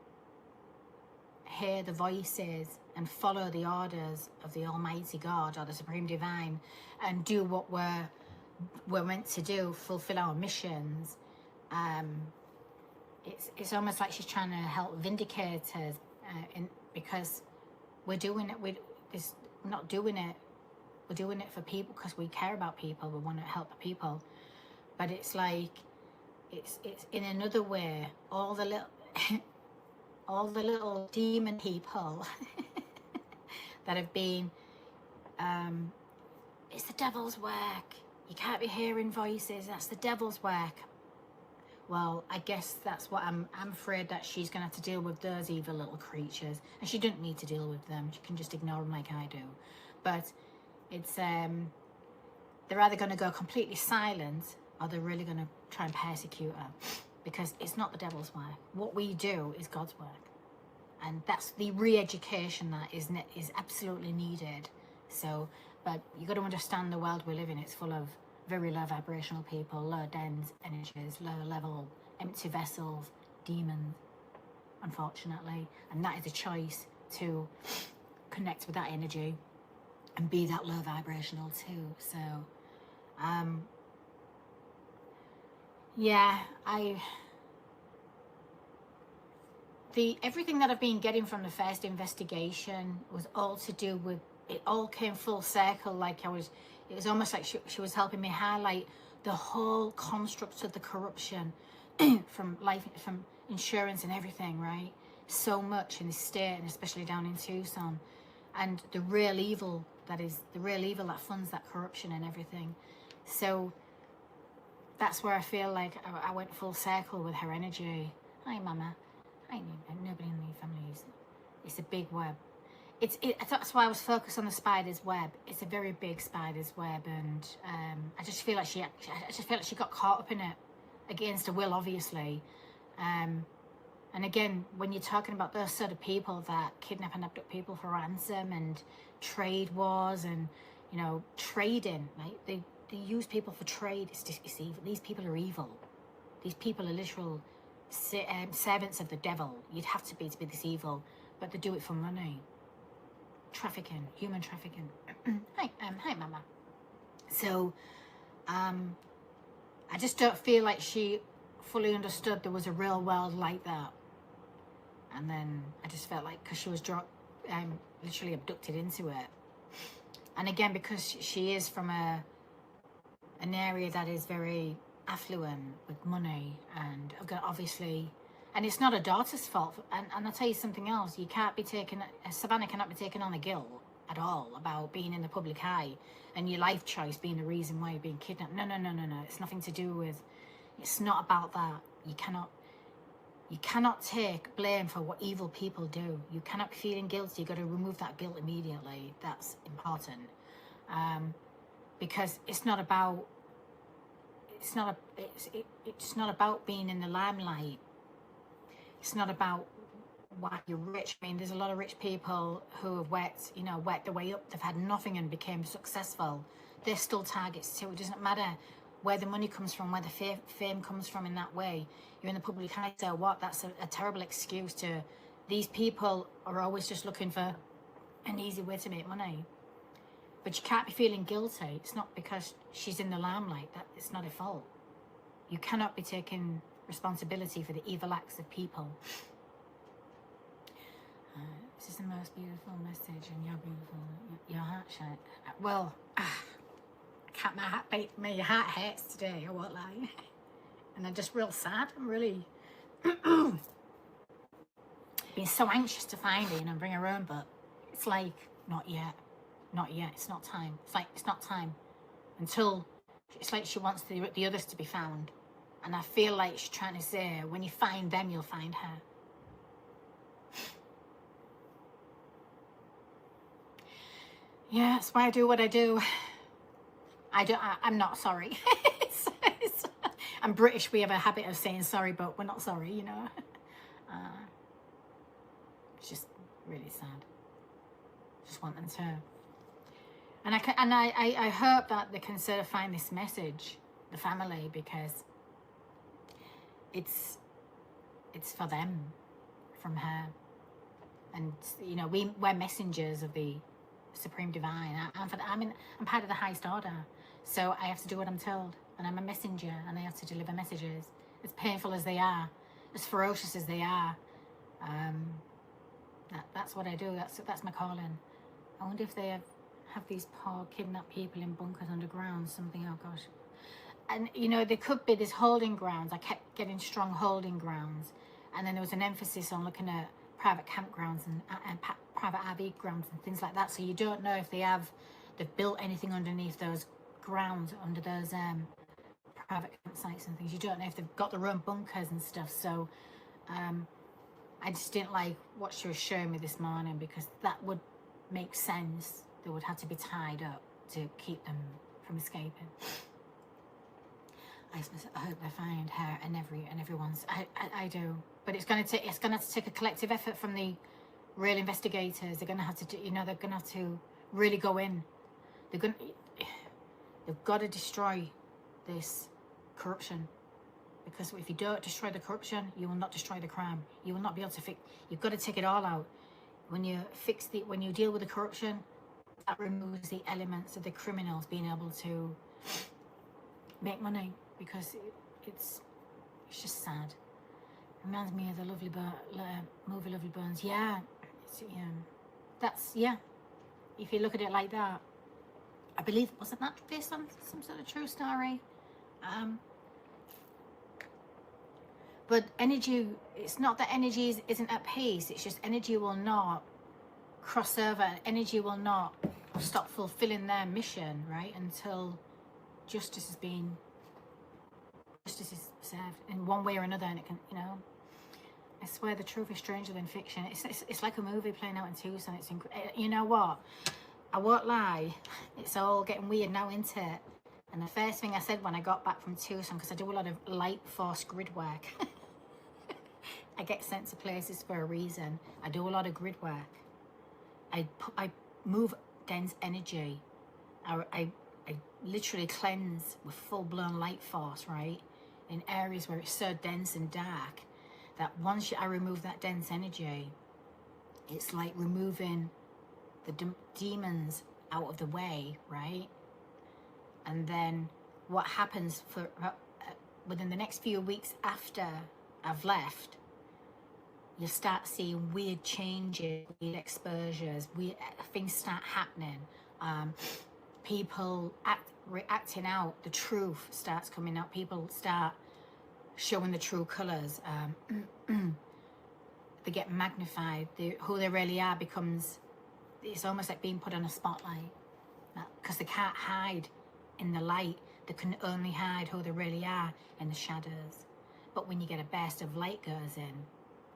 S1: hear the voices and follow the orders of the Almighty God or the Supreme Divine, and do what we're meant to do, fulfill our missions. It's almost like she's trying to help vindicate us, because we're doing it. We're not doing it. We're doing it for people because we care about people. We want to help the people. But it's like, it's in another way. All the little demon people that have been, it's the devil's work. You can't be hearing voices. That's the devil's work. Well, I guess that's what I'm afraid that she's going to have to deal with, those evil little creatures. And she doesn't need to deal with them. She can just ignore them like I do. But it's, they're either going to go completely silent, or they're really going to try and persecute her. Because it's not the devil's work. What we do is God's work. And that's the re-education that is absolutely needed. So, but you've got to understand the world we live in. It's full of very low vibrational people, low dense energies, low level, empty vessels, demons, unfortunately. And that is a choice to connect with that energy and be that low vibrational too. So, yeah, everything that I've been getting from the first investigation was all to do with, it all came full circle. Like it was almost like she was helping me highlight the whole construct of the corruption from insurance and everything, right? So much in this state, and especially down in Tucson, and the real evil that funds that corruption and everything. So that's where I feel like I went full circle with her energy. Hi, Mama. I knew nobody in the family it's a big web. That's why I was focused on the spider's web. It's a very big spider's web, and I just feel like she got caught up in it against her will, obviously, and And again, when you're talking about those sort of people that kidnap and abduct people for ransom and trade wars and, you know, trading, right? They use people for trade. It's evil. These people are evil. These people are literal servants of the devil. You'd have to be this evil, but they do it for money. Trafficking, human trafficking. Hi, Mama. So, I just don't feel like she fully understood there was a real world like that. And then I just felt like, because she was literally abducted into it. And again, because she is from an area that is very affluent with money, and obviously, and it's not a daughter's fault. And I'll tell you something else. You can't be taken, Savannah cannot be taken on a guilt at all about being in the public eye and your life choice being the reason why you're being kidnapped. No. It's nothing to do with, it's not about that. You cannot take blame for what evil people do. You cannot be feeling guilty. You've got to remove that guilt immediately. That's important. Because it's not about, it's not about being in the limelight. It's not about why you're rich. I mean, there's a lot of rich people who have worked their way up. They've had nothing and became successful. They're still targets too. It doesn't matter where the money comes from, where the fame comes from in that way. You're in the public eye, so what? That's a terrible excuse to... These people are always just looking for an easy way to make money. But you can't be feeling guilty. It's not because she's in the limelight. It's not her fault. You cannot be taking responsibility for the evil acts of people. This is the most beautiful message, and you're beautiful. Your heart shine. Well, my heart hurts today, I won't lie. And I'm just real sad. I'm really being so anxious to find her, and bring her home, but it's like, not yet. It's not time. It's not time until it's like she wants the others to be found. And I feel like she's trying to say, when you find them, you'll find her. Yeah, that's why I do what I do. I'm not sorry. I'm British. We have a habit of saying sorry, but we're not sorry, you know. It's just really sad. Just want them to. And I hope that they can sort of find this message, the family, because it's for them, from her. And you know, we're messengers of the Supreme Divine. I'm part of the highest order, so I have to do what I'm told, and I'm a messenger, and I have to deliver messages, as painful as they are, as ferocious as they are. That's what I do. That's my calling. I wonder if they have these poor kidnapped people in bunkers underground, something. Oh gosh. And you know, there could be this holding grounds. I kept getting strong holding grounds, and then there was an emphasis on looking at private campgrounds and private RV grounds and things like that. So you don't know if they've built anything underneath those grounds, under those private campsites and things. You don't know if they've got their own bunkers and stuff. So I just didn't like what she was showing me this morning, because that would make sense. They would have to be tied up to keep them from escaping. I hope they find her and everyone's. I do, but it's going to have to take a collective effort from the real investigators. They're going to have to do, they're going to have to really go in. They've got to destroy this corruption, because if you don't destroy the corruption, you will not destroy the crime. You will not be able to fix. You've got to take it all out. When you deal with the corruption, that removes the elements of the criminals being able to make money. Because it's just sad. It reminds me of the movie Lovely Bones. Yeah, if you look at it like that, I believe, wasn't that based on some sort of true story? But energy, it's not that energy isn't at peace. It's just energy will not cross over. Energy will not stop fulfilling their mission, right, until justice is served in one way or another. And it can, I swear the truth is stranger than fiction. It's like a movie playing out in Tucson. You know what? I won't lie. It's all getting weird now, isn't it? And the first thing I said when I got back from Tucson, because I do a lot of light force grid work. I get sent to places for a reason. I do a lot of grid work. I move dense energy. I literally cleanse with full-blown light force, right? In areas where it's so dense and dark that once I remove that dense energy, it's like removing the demons out of the way, right? And then what happens for within the next few weeks after I've left, you start seeing weird changes, weird exposures, weird things start happening. People reacting out, the truth starts coming out. People start showing the true colors. They get magnified. Who they really are becomes, it's almost like being put on a spotlight, because they can't hide in the light. They can only hide who they really are in the shadows. But when you get a burst of light goes in,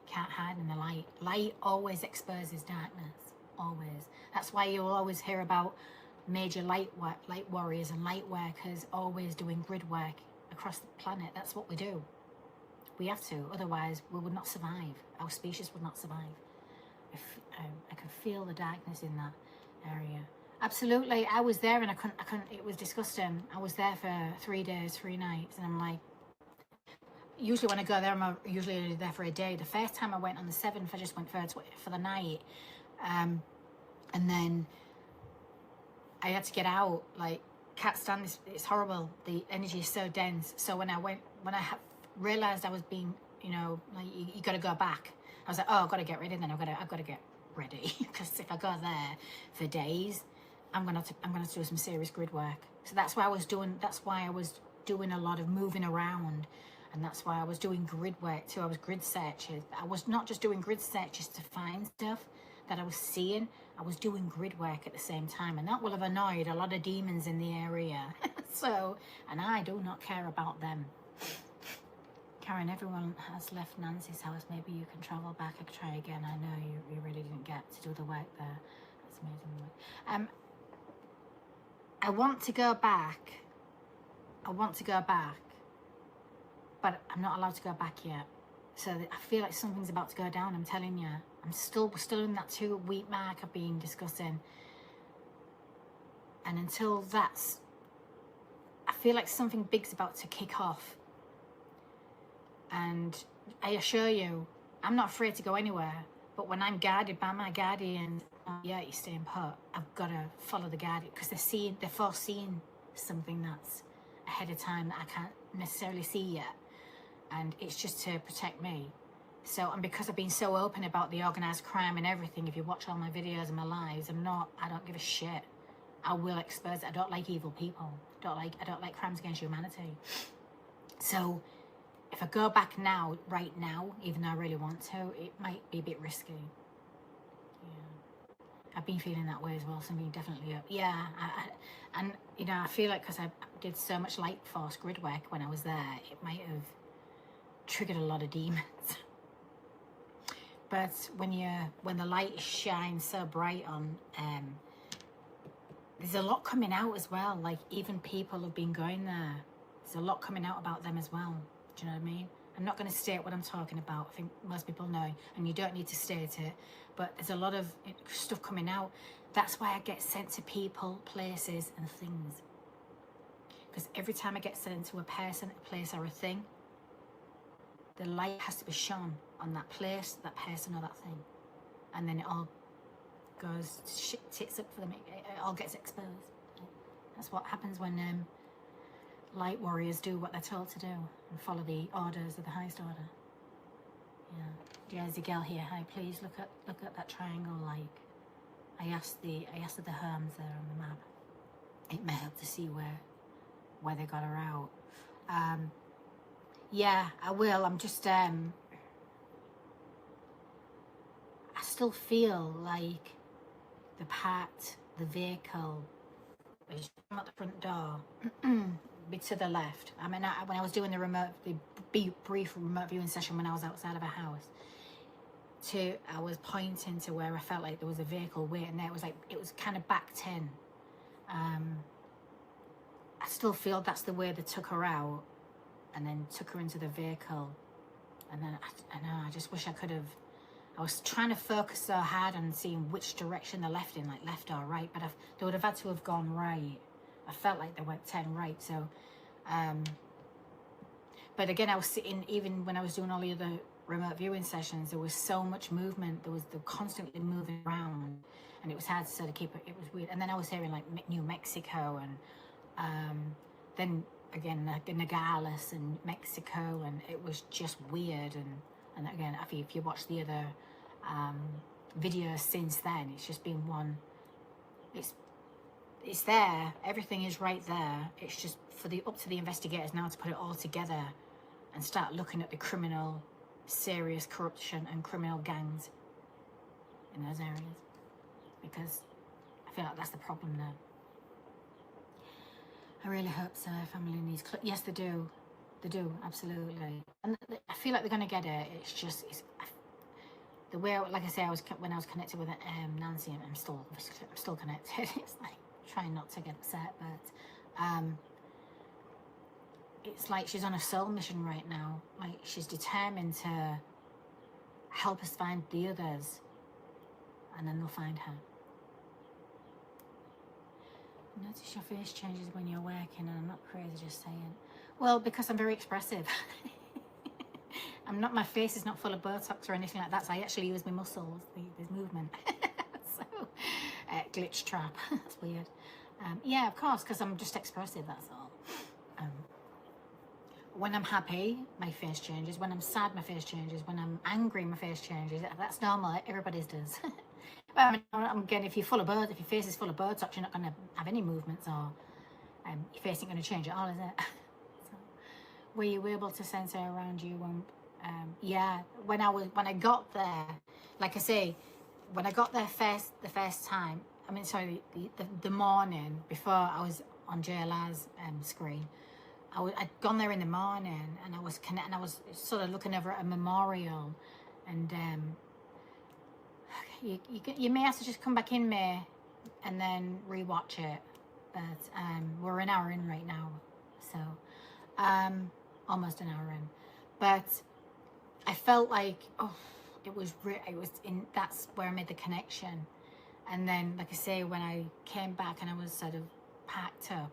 S1: can't hide in the light. Light always exposes darkness, always. That's why you'll always hear about major light warriors and light workers always doing grid work across the planet. That's what we do. We have to, otherwise we would not survive. Our species would not survive. I can feel the darkness in that area. Absolutely, I was there and I couldn't, it was disgusting. I was there for 3 days, 3 nights, and I'm like, usually when I go there, I'm usually only there for a day. The first time I went on the 7th, I just went for the night. And then I had to get out, like, can't stand this, it's horrible. The energy is so dense. So when I realized I was being, you know, like, you got to go back. I was like, oh, I've got to get ready then. I've got to get ready, because if I go there for days, I'm gonna have to do some serious grid work. So that's why I was doing a lot of moving around, and that's why I was doing grid work too. I was grid searches. I was not just doing grid searches to find stuff that I was seeing. I was doing grid work at the same time, and that will have annoyed a lot of demons in the area. So, and I do not care about them. Karen, everyone has left Nancy's house. Maybe you can travel back and try again. I know you really didn't get to do the work there. That's amazing work. I want to go back. But I'm not allowed to go back yet. So I feel like something's about to go down. I'm telling you. We're still in that 2-week mark I've been discussing. And until that's, I feel like something big's about to kick off. And I assure you, I'm not afraid to go anywhere. But when I'm guarded by my guardians, yeah, you're staying put. I've got to follow the guardian, because they're foreseeing something that's ahead of time that I can't necessarily see yet. And it's just to protect me. So, and because I've been so open about the organised crime and everything, if you watch all my videos and my lives, I don't give a shit. I will expose it. I don't like evil people. I don't like crimes against humanity. So, if I go back now, right now, even though I really want to, it might be a bit risky. Yeah. I've been feeling that way as well, something definitely up. Yeah, and you know, I feel like because I did so much light force grid work when I was there, it might have triggered a lot of demons. But when the light shines so bright on, there's a lot coming out as well. Like, even people who've been going there, there's a lot coming out about them as well. Do you know what I mean? I'm not going to state what I'm talking about. I think most people know, and you don't need to state it. But there's a lot of stuff coming out. That's why I get sent to people, places, and things. Because every time I get sent to a person, a place, or a thing, the light has to be shone on that place, that person, or that thing. And then it all goes tits up for them. It all gets exposed. That's what happens when light warriors do what they're told to do and follow the orders of the highest order. Yeah, there's a girl here. Hi, please look at that triangle. Like, I asked the Herms there on the map. It may help to see where they got her out. Yeah, I will. I'm just I still feel like the vehicle is at the front door. Be to the left. I mean, when I was doing the brief remote viewing session when I was outside of a house, I was pointing to where I felt like there was a vehicle waiting there. It was kind of backed in. I still feel that's the way they took her out, and then took her into the vehicle And then I know, I just wish I could have. I was trying to focus so hard on seeing which direction they left in, like left or right, but they would have had to have gone right. I felt like they went 10 right. So, but again, I was sitting, even when I was doing all the other remote viewing sessions, there was so much movement. They're constantly moving around, and it was hard to sort of keep it. It was weird. And then I was hearing like New Mexico, and then again Nogales and Mexico, and it was just weird. And again, if you watch the other videos since then, it's just been one. It's there. Everything is right there. It's just up to the investigators now to put it all together and start looking at the criminal, serious corruption and criminal gangs in those areas, because I feel like that's the problem there. I really hope so. Family needs. Yes, they do. They do, absolutely. And I feel like they're going to get it. It's just the way, like I say, when I was connected with Nancy, and I'm still connected. It's like trying not to get upset, but it's like she's on a soul mission right now. Like she's determined to help us find the others, and then they'll find her. Notice your face changes when you're working, and I'm not crazy, just saying. Well, because I'm very expressive. My face is not full of Botox or anything like that, so I actually use my muscles, there's movement. So, glitch trap, that's weird. Yeah, of course, because I'm just expressive, that's all. When I'm happy, my face changes. When I'm sad, my face changes. When I'm angry, my face changes. That's normal, everybody's does. But again, if your face is full of Botox, you're not going to have any movements, or your face ain't going to change at all, is it? So, were you able to sense her around you? Yeah, when I got there, like I say, when I got there the first time, the morning before I was on JLR's screen, I'd gone there in the morning, and I was sort of looking over at a memorial, and you may have to just come back in May and then rewatch it, but we're an hour in right now, so almost an hour in, but I felt like that's where I made the connection. And then, like I say, when I came back and I was sort of packed up,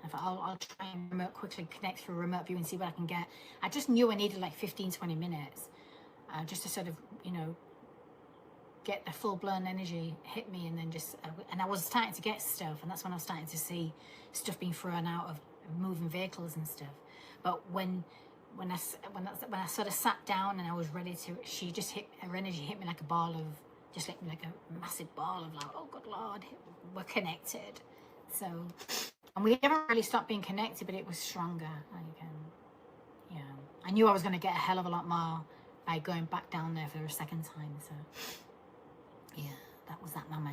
S1: I thought I'll try and quickly connect through remote view and see what I can get. I just knew I needed like 15-20 minutes just to sort of, get the full-blown energy hit me, and then and I was starting to get stuff, and that's when I was starting to see stuff being thrown out of moving vehicles and stuff. But when I sort of sat down and I was ready to, her energy hit me like a massive ball of like, oh good Lord, we're connected. So, and we never really stopped being connected, but it was stronger. I knew I was going to get a hell of a lot more by going back down there for a second time. So, yeah, that was that mama.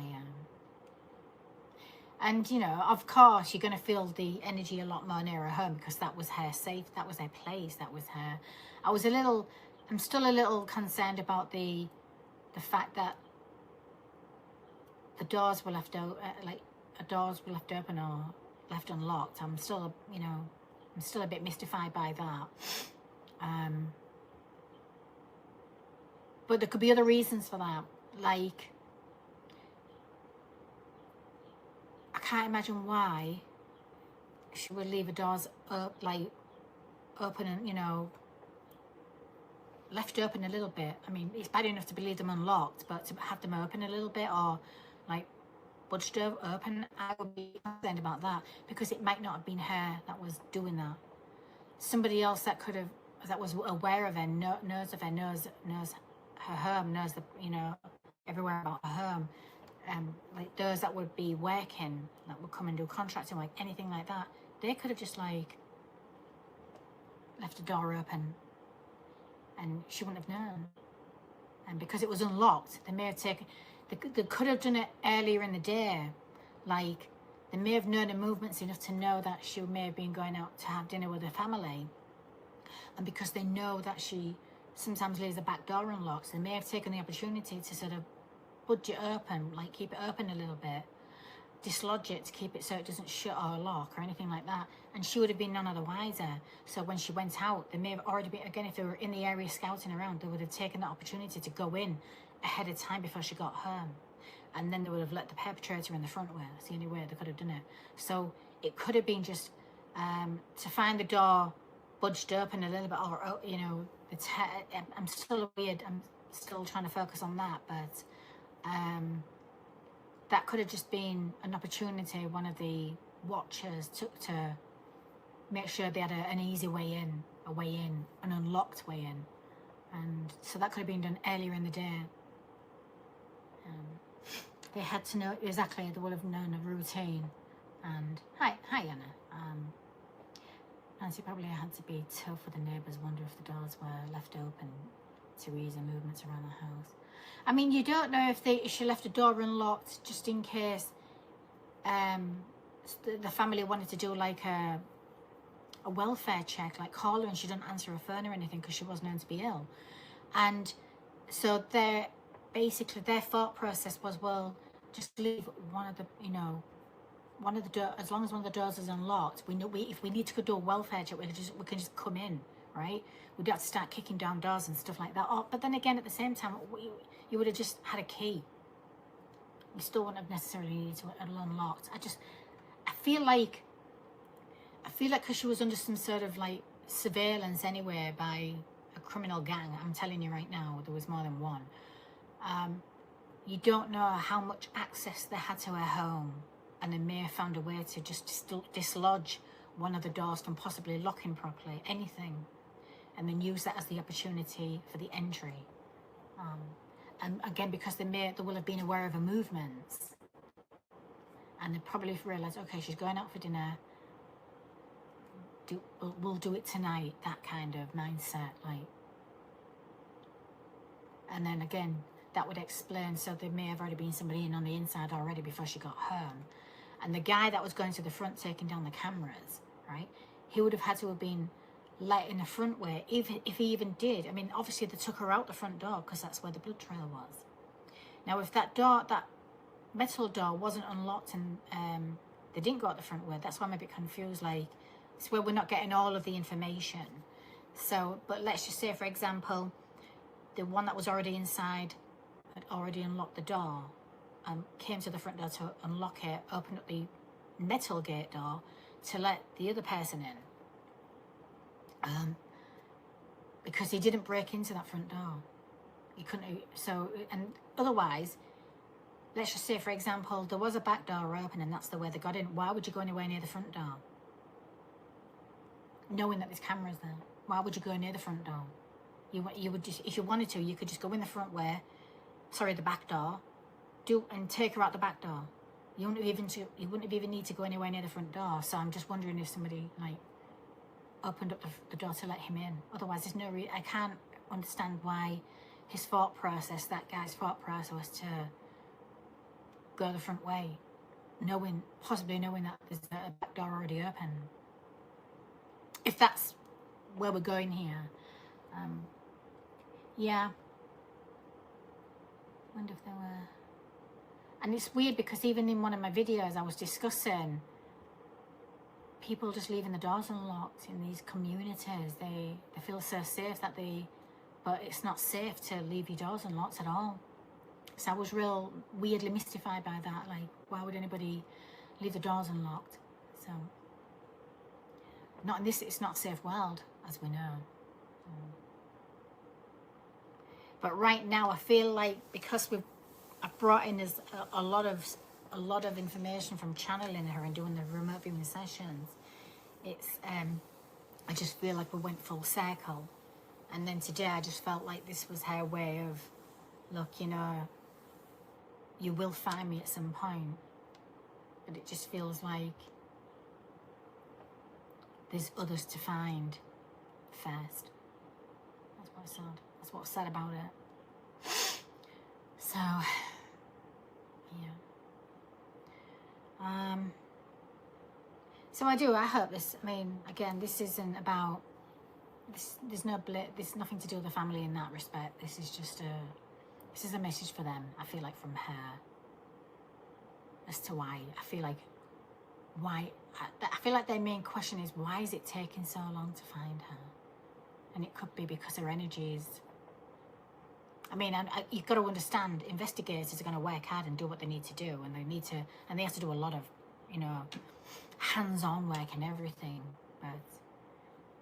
S1: And, of course, you're going to feel the energy a lot more nearer home, because that was her that was her place, that was her. I'm still a little concerned about the fact that the doors were left open or left unlocked. I'm still a bit mystified by that. But there could be other reasons for that, like, I can't imagine why she would leave the doors open and, left open a little bit. I mean, it's bad enough to leave them unlocked, but to have them open a little bit, or like budged open, I would be concerned about that, because it might not have been her that was doing that. Somebody else that was aware of her, knows her home, knows everywhere about her home. Like those that would be working, that would come and do contracting, like anything like that, they could have just like left the door open, and she wouldn't have known. And because it was unlocked, they may have they could have done it earlier in the day. Like they may have known the movements enough to know that she may have been going out to have dinner with her family, and because they know that she sometimes leaves the back door unlocked, so they may have taken the opportunity to sort of budge it open, like keep it open a little bit. dislodge it to keep it so it doesn't shut or lock or anything like that. And she would have been none of the wiser. So when she went out, they may have already been, again, if they were in the area scouting around, they would have taken that opportunity to go in ahead of time before she got home. And then they would have let the perpetrator in the front way. That's the only way they could have done it. So it could have been just to find the door budged open a little bit, or, you know, I'm still weird. I'm still trying to focus on that, but that could have just been an opportunity one of the watchers took to make sure they had an easy way in, an unlocked way in. And so that could have been done earlier in the day. They had to know exactly, they would have known a routine. And hi Anna. Nancy probably had to be tough for the neighbours, wonder if the doors were left open to ease the movements around the house. I mean, you don't know if she left the door unlocked just in case the family wanted to do like a welfare check, like call her and she didn't answer her phone or anything because she was known to be ill. And so basically their thought process was, well, just leave one of the, you know, one of the doors, as long as one of the doors is unlocked, we know if we need to go do a welfare check, we can just come in, right? We don't have to start kicking down doors and stuff like that. Oh, but then again, at the same time, you would have just had a key. You still wouldn't have necessarily needed to unlocked. I feel like because she was under some sort of like surveillance anyway by a criminal gang. I'm telling you right now, there was more than one. You don't know how much access they had to her home, and they may have found a way to just dislodge one of the doors from possibly locking properly, anything, and then use that as the opportunity for the entry. And again, because they will have been aware of her movements, and they probably realised, okay, she's going out for dinner, we'll do it tonight, that kind of mindset, like. And then again, that would explain, so there may have already been somebody in on the inside already before she got home. And the guy that was going to the front taking down the cameras, right, he would have had to have been let in the front way, if he even did. I mean, obviously they took her out the front door because that's where the blood trail was. Now, if that metal door wasn't unlocked and they didn't go out the front way, that's why I'm a bit confused. Like, it's where we're not getting all of the information. So, but let's just say, for example, the one that was already inside had already unlocked the door, came to the front door to unlock it, opened up the metal gate door to let the other person in. Because he didn't break into that front door. He couldn't, so, and otherwise, let's just say, for example, there was a back door open and that's the way they got in. Why would you go anywhere near the front door? Knowing that there's cameras there. Why would you go near the front door? You would just, if you wanted to, you could just go in the front way, sorry, the back door, and take her out the back door. You wouldn't have even need to go anywhere near the front door. So I'm just wondering if somebody like opened up the door to let him in. Otherwise, there's no I can't understand why his thought process, that guy's thought process, was to go the front way, possibly knowing that there's a back door already open. If that's where we're going here. Yeah. Wonder if there were... And it's weird because even in one of my videos I was discussing people just leaving the doors unlocked in these communities. They feel so safe that but it's not safe to leave your doors unlocked at all. So I was real weirdly mystified by that. Like, why would anybody leave the doors unlocked? So, not in this, it's not a safe world, as we know. But right now I feel like because I've brought in a lot of information from channeling her and doing the remote viewing sessions, it's I just feel like we went full circle. And then today I just felt like this was her way of, look, you know, you will find me at some point, but it just feels like there's others to find first. That's what I said. That's what I said about it. So, yeah. So I hope this, I mean, again, this isn't about, there's nothing to do with the family in that respect. This is just this is a message for them, I feel like, from her. as to why. I feel like their main question is, why is it taking so long to find her? And it could be because her energy is, I mean, you've got to understand, investigators are going to work hard and do what they need to do, and they have to do a lot of, you know, hands-on work and everything. But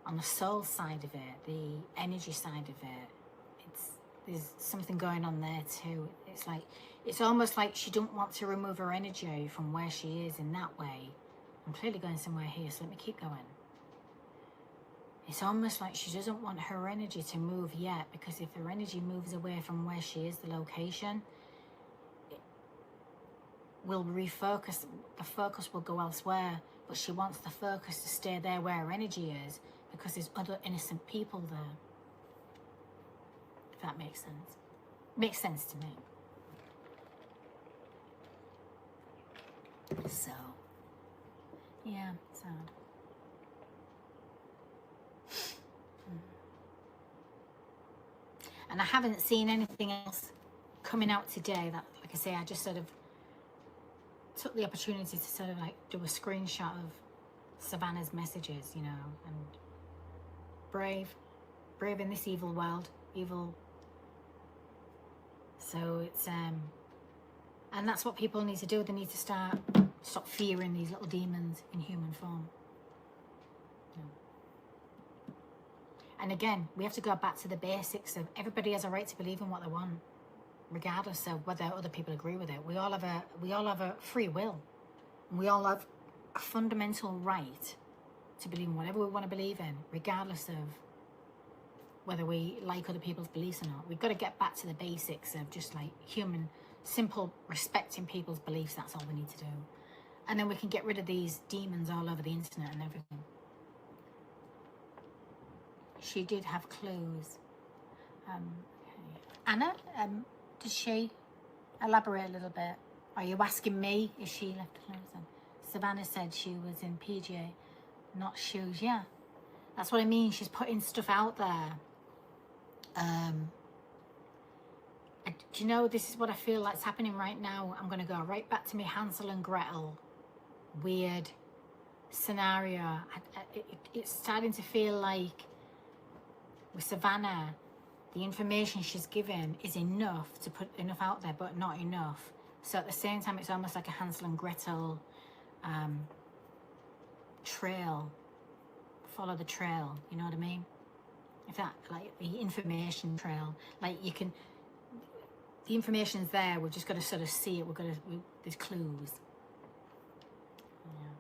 S1: on the soul side of it, the energy side of it, there's something going on there too. It's almost like she don't want to remove her energy from where she is in that way. I'm clearly going somewhere here, so let me keep going. It's almost like she doesn't want her energy to move yet, because if her energy moves away from where she is, the location, it will refocus, the focus will go elsewhere, but she wants the focus to stay there where her energy is, because there's other innocent people there. If that makes sense. Makes sense to me. So, yeah, sad. And I haven't seen anything else coming out today that, like I say, I just sort of took the opportunity to sort of like do a screenshot of Savannah's messages, you know, and brave in this evil world, evil. So it's, and that's what people need to do. They need to stop fearing these little demons in human form. And again, we have to go back to the basics of everybody has a right to believe in what they want, regardless of whether other people agree with it. We all have a free will. And we all have a fundamental right to believe in whatever we want to believe in, regardless of whether we like other people's beliefs or not. We've got to get back to the basics of just like human, simple respecting people's beliefs. That's all we need to do. And then we can get rid of these demons all over the internet and everything. She did have clues. Okay. Anna, did she elaborate a little bit? Are you asking me if she left clues? And Savannah said she was in PJ, not shoes. Yeah, that's what I mean. She's putting stuff out there. Do you know, this is what I feel like's happening right now. I'm going to go right back to me Hansel and Gretel weird scenario. It's starting to feel like with Savannah, the information she's given is enough to put enough out there, but not enough. So at the same time, it's almost like a Hansel and Gretel trail. Follow the trail, you know what I mean? If that, like the information trail, like you can, the information's there, we've just got to sort of see it, there's clues. Yeah.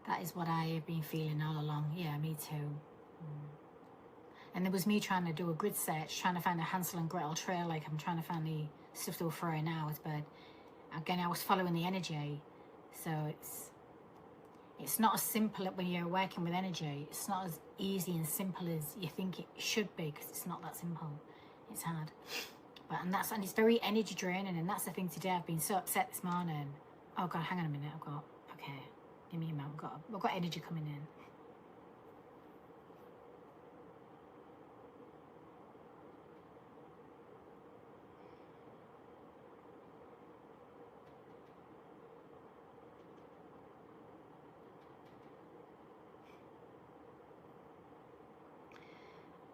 S1: That is what I have been feeling all along. Yeah, me too. And there was me trying to do a grid search, trying to find a Hansel and Gretel trail, like I'm trying to find the stuff they were throwing out, but again, I was following the energy. So it's not as simple when you're working with energy. It's not as easy and simple as you think it should be, because it's not that simple. It's hard. And it's very energy draining, and that's the thing today. I've been so upset this morning. Oh God, hang on a minute. Okay, give me a moment. I've got energy coming in.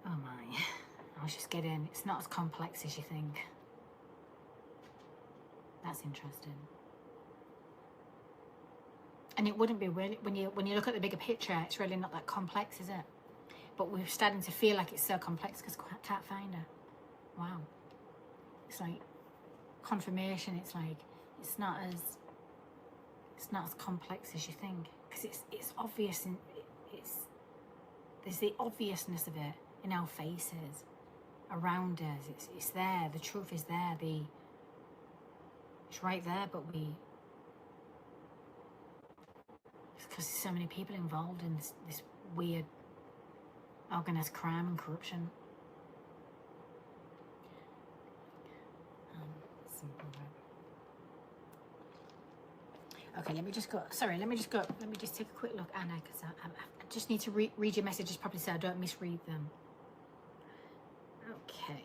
S1: Oh my, I was just getting, it's not as complex as you think. That's interesting. And it wouldn't be really, when you look at the bigger picture, it's really not that complex, is it? But we're starting to feel like it's so complex because I can't find her. Wow. It's like confirmation. It's like, it's not as complex as you think, because it's obvious, and there's the obviousness of it in our faces, around us. It's there. The truth is there. It's right there, but it's because there's so many people involved in this weird organised crime and corruption. Okay, let me just take a quick look, Anna, because I just need to read your messages properly so I don't misread them. Okay.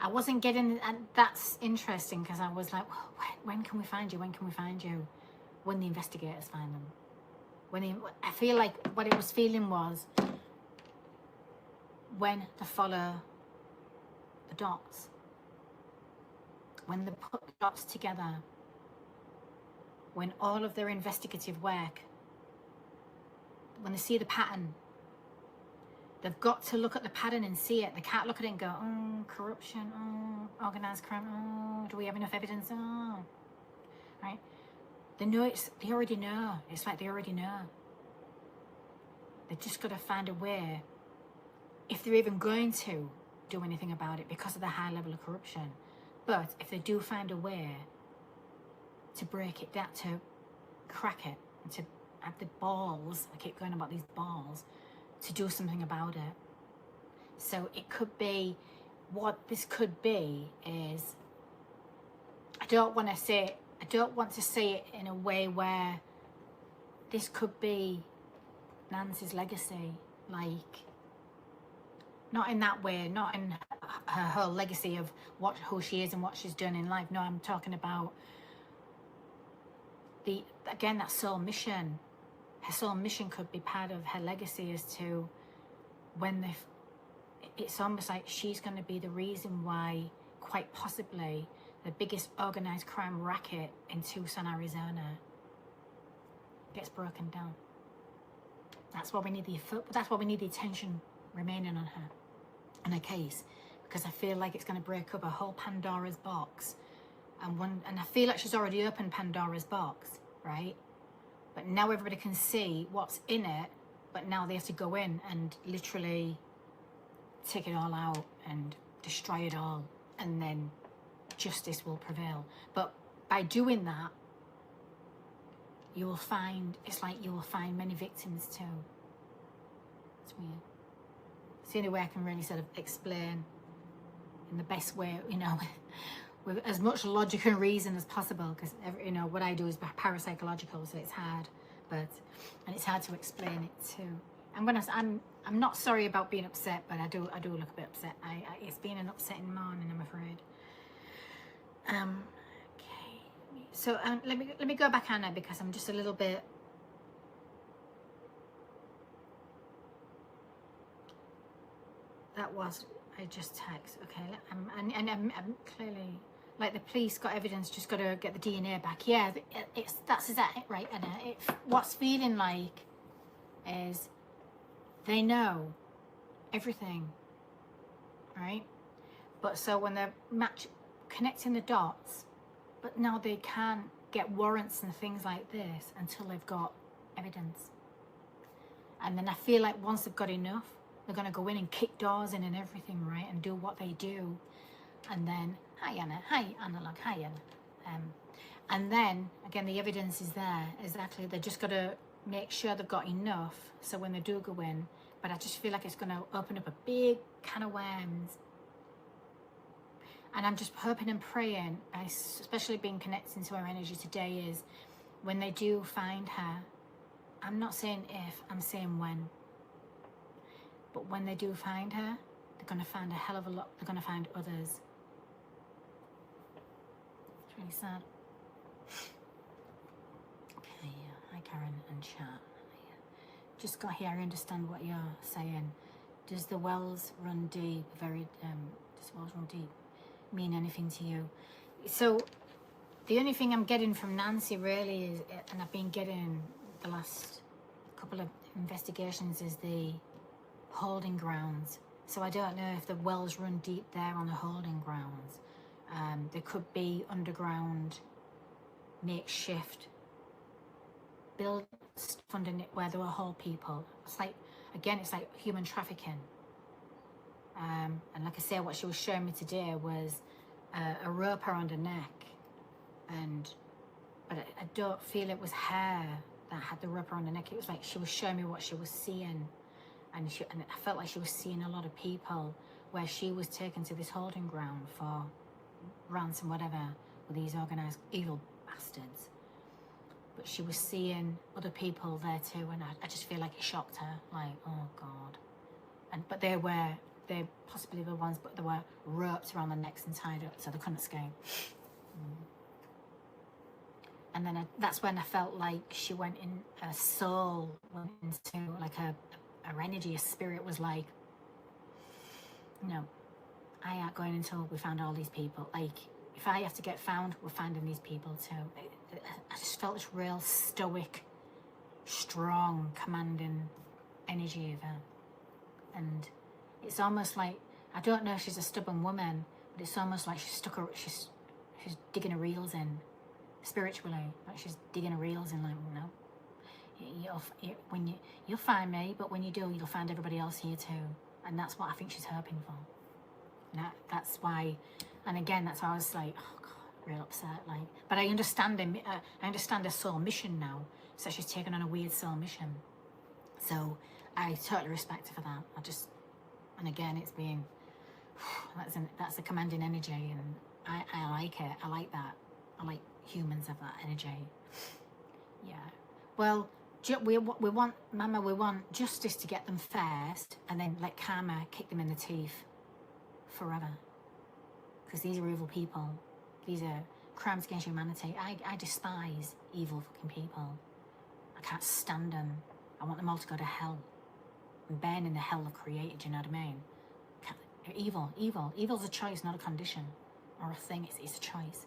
S1: I wasn't getting, and that's interesting because I was like, well, when can we find you? When can we find you? When the investigators find them. I feel like what it was feeling was when they follow the dots, when they put the dots together, when all of their investigative work, when they see the pattern, they've got to look at the pattern and see it. They can't look at it and go, oh, corruption, oh, organised crime, oh, do we have enough evidence? Oh, right? They know they already know. It's like they already know. They've just got to find a way, if they're even going to do anything about it because of the high level of corruption. But if they do find a way to break it down, to crack it, and to have the balls, I keep going about these balls, to do something about it. So it could be, what this could be is, I don't want to say it in a way where this could be Nancy's legacy, like, not in that way, not in her whole legacy of who she is and what she's done in life. No, I'm talking about that soul mission. Her soul mission could be part of her legacy as to when it's almost like she's going to be the reason why, quite possibly, the biggest organized crime racket in Tucson, Arizona gets broken down. That's why we need the attention remaining on her, on her case, because I feel like it's going to break up a whole Pandora's box, and I feel like she's already opened Pandora's box, right? But now everybody can see what's in it, but now they have to go in and literally take it all out and destroy it all, and then justice will prevail. But by doing that, you will find, it's like you will find many victims too. It's weird. It's the only way I can really sort of explain in the best way, you know, with as much logic and reason as possible, because, you know, what I do is parapsychological, so it's hard, and it's hard to explain it too. I'm not sorry about being upset, but I do look a bit upset. It's been an upsetting morning, I'm afraid. Okay, so let me go back, Anna, because I'm just a little bit. That was, I just text. Okay, I'm clearly, like, the police got evidence, just got to get the DNA back. Yeah, that's exactly right, Anna. What's feeling like is they know everything, right? But so when they're connecting the dots, but now they can't get warrants and things like this until they've got evidence. And then I feel like once they've got enough, they're going to go in and kick doors in and everything, right? And do what they do. And then, hi Anna, hi Analog, hi Anna. And then, again, the evidence is there. Exactly, they're just got to make sure they've got enough, so when they do go in, but I just feel like it's going to open up a big can of worms. And I'm just hoping and praying, especially being connected to our energy today, is when they do find her, I'm not saying if, I'm saying when. But when they do find her, they're going to find a hell of a lot. They're going to find others. It's really sad. Okay, yeah. Hi Karen and chat. Yeah. Just got here, I understand what you're saying. Does the wells run deep? Does the wells run deep mean anything to you? So the only thing I'm getting from Nancy really is, and I've been getting the last couple of investigations, is the holding grounds. So I don't know if the wells run deep there on the holding grounds. There could be underground makeshift build stuff underneath where there were whole people. It's like, again, it's like human trafficking. And like I say, what she was showing me today was a rope around her neck, but I don't feel it was her that had the rope around her neck. It was like she was showing me what she was seeing, and I felt like she was seeing a lot of people, where she was taken to this holding ground for ransom, whatever, with these organised evil bastards. But she was seeing other people there too, and I just feel like it shocked her, like, oh God. But they were they possibly were ones, but there were ropes around their necks and tied up so they couldn't escape. And then that's when I felt like she went in, her soul went into like her energy, her spirit was like, no, I ain't going until we found all these people. Like, if I have to get found, we're finding these people too. I just felt this real stoic, strong, commanding energy of her. And it's almost like, I don't know if she's a stubborn woman, but it's almost like she's digging her heels in, spiritually. Like she's digging her heels in, like, no. You'll find me, but when you do, you'll find everybody else here too. And that's what I think she's hoping for. That's why, and again, that's why I was like, oh God, real upset. Like, but I understand her soul mission now. So she's taken on a weird soul mission. So I totally respect her for that. And again, it's being, that's a commanding energy, and I like it. I like that. I like humans have that energy. Yeah. Well, we want, Mama, we want justice to get them first, and then let karma kick them in the teeth forever. Because these are evil people. These are crimes against humanity. I despise evil fucking people. I can't stand them. I want them all to go to hell and burn in the hell they've created, do you know what I mean? Evil's a choice, not a condition or a thing. It's a choice.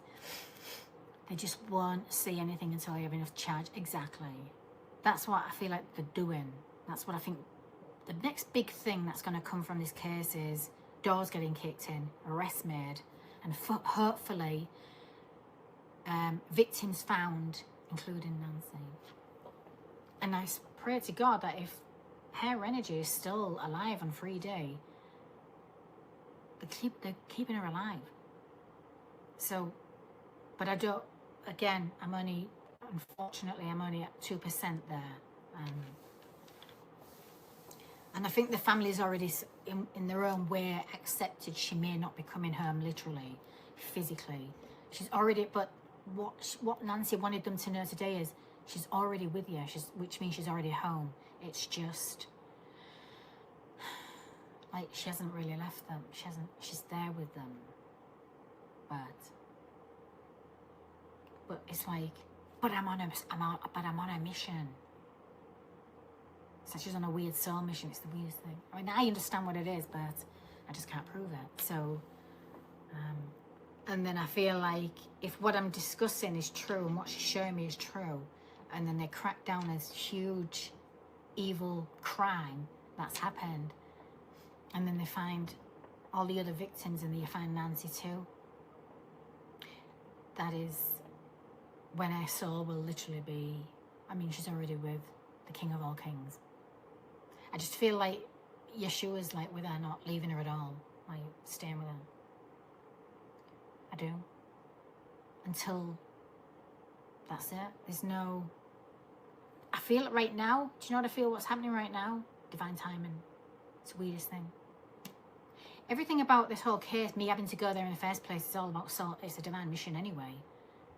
S1: They just won't see anything until they have enough charge. Exactly. That's what I feel like they're doing. That's what I think the next big thing that's going to come from this case is doors getting kicked in, arrests made, and hopefully victims found, including Nancy. And I pray to God that if her energy is still alive on 3D, they're keeping her alive. So, but I don't, again, unfortunately, I'm only at 2% there. And I think the family's already, in their own way, accepted she may not be coming home literally, physically. She's already, but what Nancy wanted them to know today is she's already with you, which means she's already home. It's just, like, she hasn't really left them. She's there with them. But it's like, but I'm on a mission. So she's on a weird soul mission. It's the weirdest thing. I mean, I understand what it is, but I just can't prove it. So, and then I feel like if what I'm discussing is true and what she's showing me is true, and then they crack down this huge evil crime that's happened, and then they find all the other victims and they find Nancy too, that is when her soul will literally be, I mean, she's already with the King of all kings. I just feel like Yeshua's like with her, not leaving her at all, like staying with her. I do. Until that's it. There's no, I feel it right now. Do you know what I feel? What's happening right now? Divine timing. It's the weirdest thing. Everything about this whole case, me having to go there in the first place, is all about soul. It's a divine mission anyway.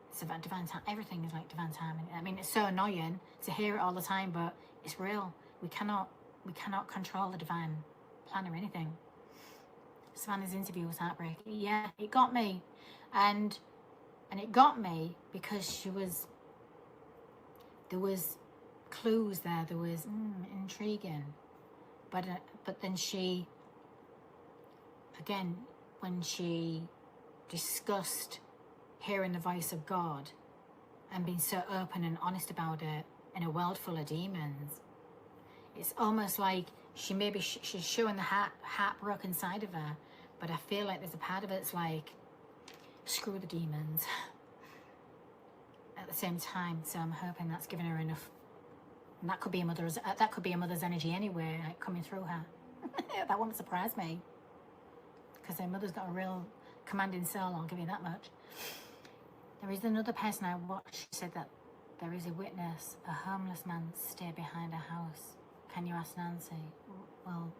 S1: It's about divine time. Everything is like divine timing. I mean, it's so annoying to hear it all the time, but it's real. We cannot control the divine plan or anything. Savannah's interview was heartbreaking. Yeah, it got me, and it got me because there was clues there. There was intriguing, but then she, again, when she discussed hearing the voice of God and being so open and honest about it in a world full of demons, it's almost like she's showing the heartbroken side of her, but I feel like there's a part of it that's like, screw the demons at the same time. So I'm hoping that's giving her enough, and that could be a mother's energy anyway, like coming through her. That won't surprise me, because her mother's got a real commanding soul, I'll give you that much. There is another person I watched. She said that there is a witness, a homeless man stayed behind a house. Can you ask Nancy? Well,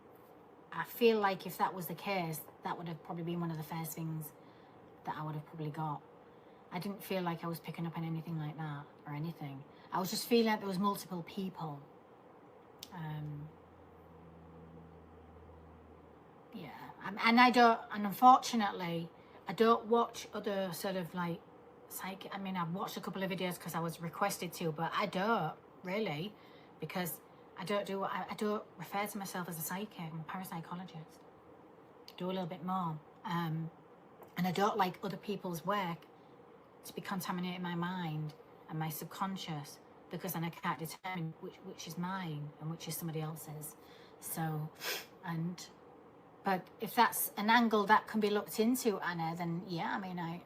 S1: I feel like if that was the case, that would have probably been one of the first things that I would have probably got. I didn't feel like I was picking up on anything like that or anything. I was just feeling like there was multiple people. Yeah, and I don't, and unfortunately, I don't watch other sort of like psychic. I mean, I've watched a couple of videos because I was requested to, but I don't really, because I don't refer to myself as a psychic. I'm a parapsychologist. Do a little bit more, and I don't like other people's work to be contaminating my mind and my subconscious, because then I can't determine which is mine and which is somebody else's. So, but if that's an angle that can be looked into, Anna, then yeah, I mean, I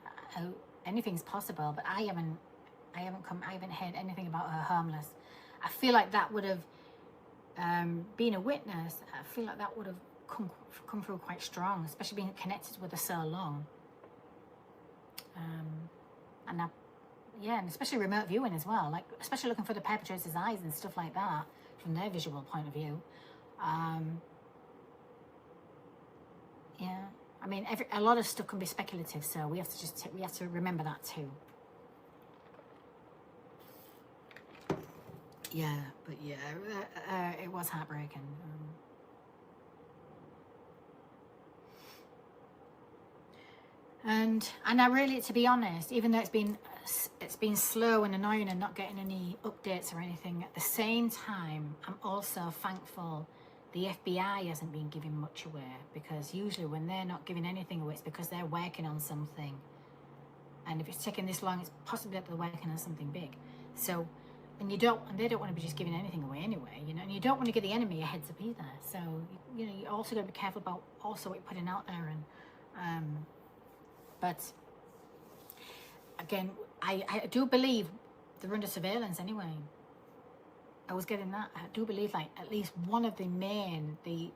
S1: anything's possible. But I haven't heard anything about her harmless. I feel like that would have, being a witness, I feel like that would have come through quite strong, especially being connected with her so long. And and especially remote viewing as well, like especially looking for the perpetrator's eyes and stuff like that from their visual point of view. Yeah, I mean, a lot of stuff can be speculative, so we have to remember that too. Yeah, but yeah, it was heartbreaking. And I really, to be honest, even though it's been slow and annoying and not getting any updates or anything, at the same time, I'm also thankful the FBI hasn't been giving much away, because usually when they're not giving anything away, it's because they're working on something. And if it's taking this long, it's possibly that they're working on something big. So, and they don't want to be just giving anything away anyway, you know, and you don't want to give the enemy a heads up either. So, you know, you also got to be careful about also what you're putting out there. And, but again, I do believe they're under surveillance anyway. I was getting that. I do believe, like, at least one of the main, the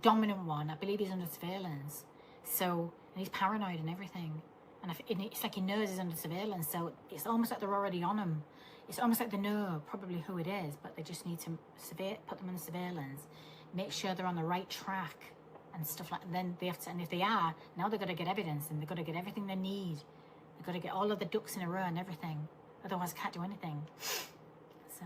S1: dominant one, I believe he's under surveillance. So, and he's paranoid and everything. And it's like he knows he's under surveillance. So it's almost like they're already on him. It's almost like they know probably who it is, but they just need to put them under surveillance, make sure they're on the right track and stuff like that. Then they have to, and if they are, now they've got to get evidence and they've got to get everything they need. They've got to get all of the ducks in a row and everything. Otherwise, can't do anything. So,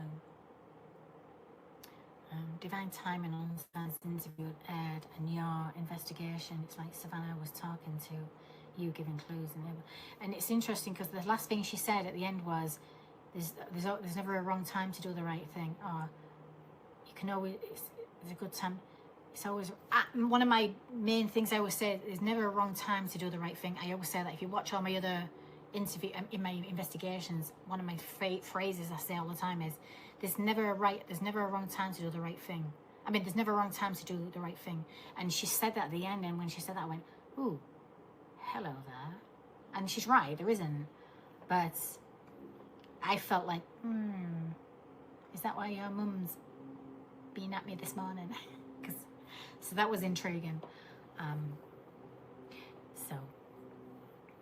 S1: divine timing on Savannah's interview aired, and your investigation, it's like Savannah was talking to you, giving clues, and it's interesting because the last thing she said at the end was, there's never a wrong time to do the right thing, or you can always, it's a good time. It's always, one of my main things I always say, there's never a wrong time to do the right thing. I always say that. If you watch all my other in my investigations, one of my phrases I say all the time is, there's never a wrong time to do the right thing. I mean, there's never a wrong time to do the right thing. And she said that at the end, and when she said that, I went, ooh, hello there. And she's right, there isn't. But I felt like, is that why your mum's been at me this morning? So that was intriguing. So,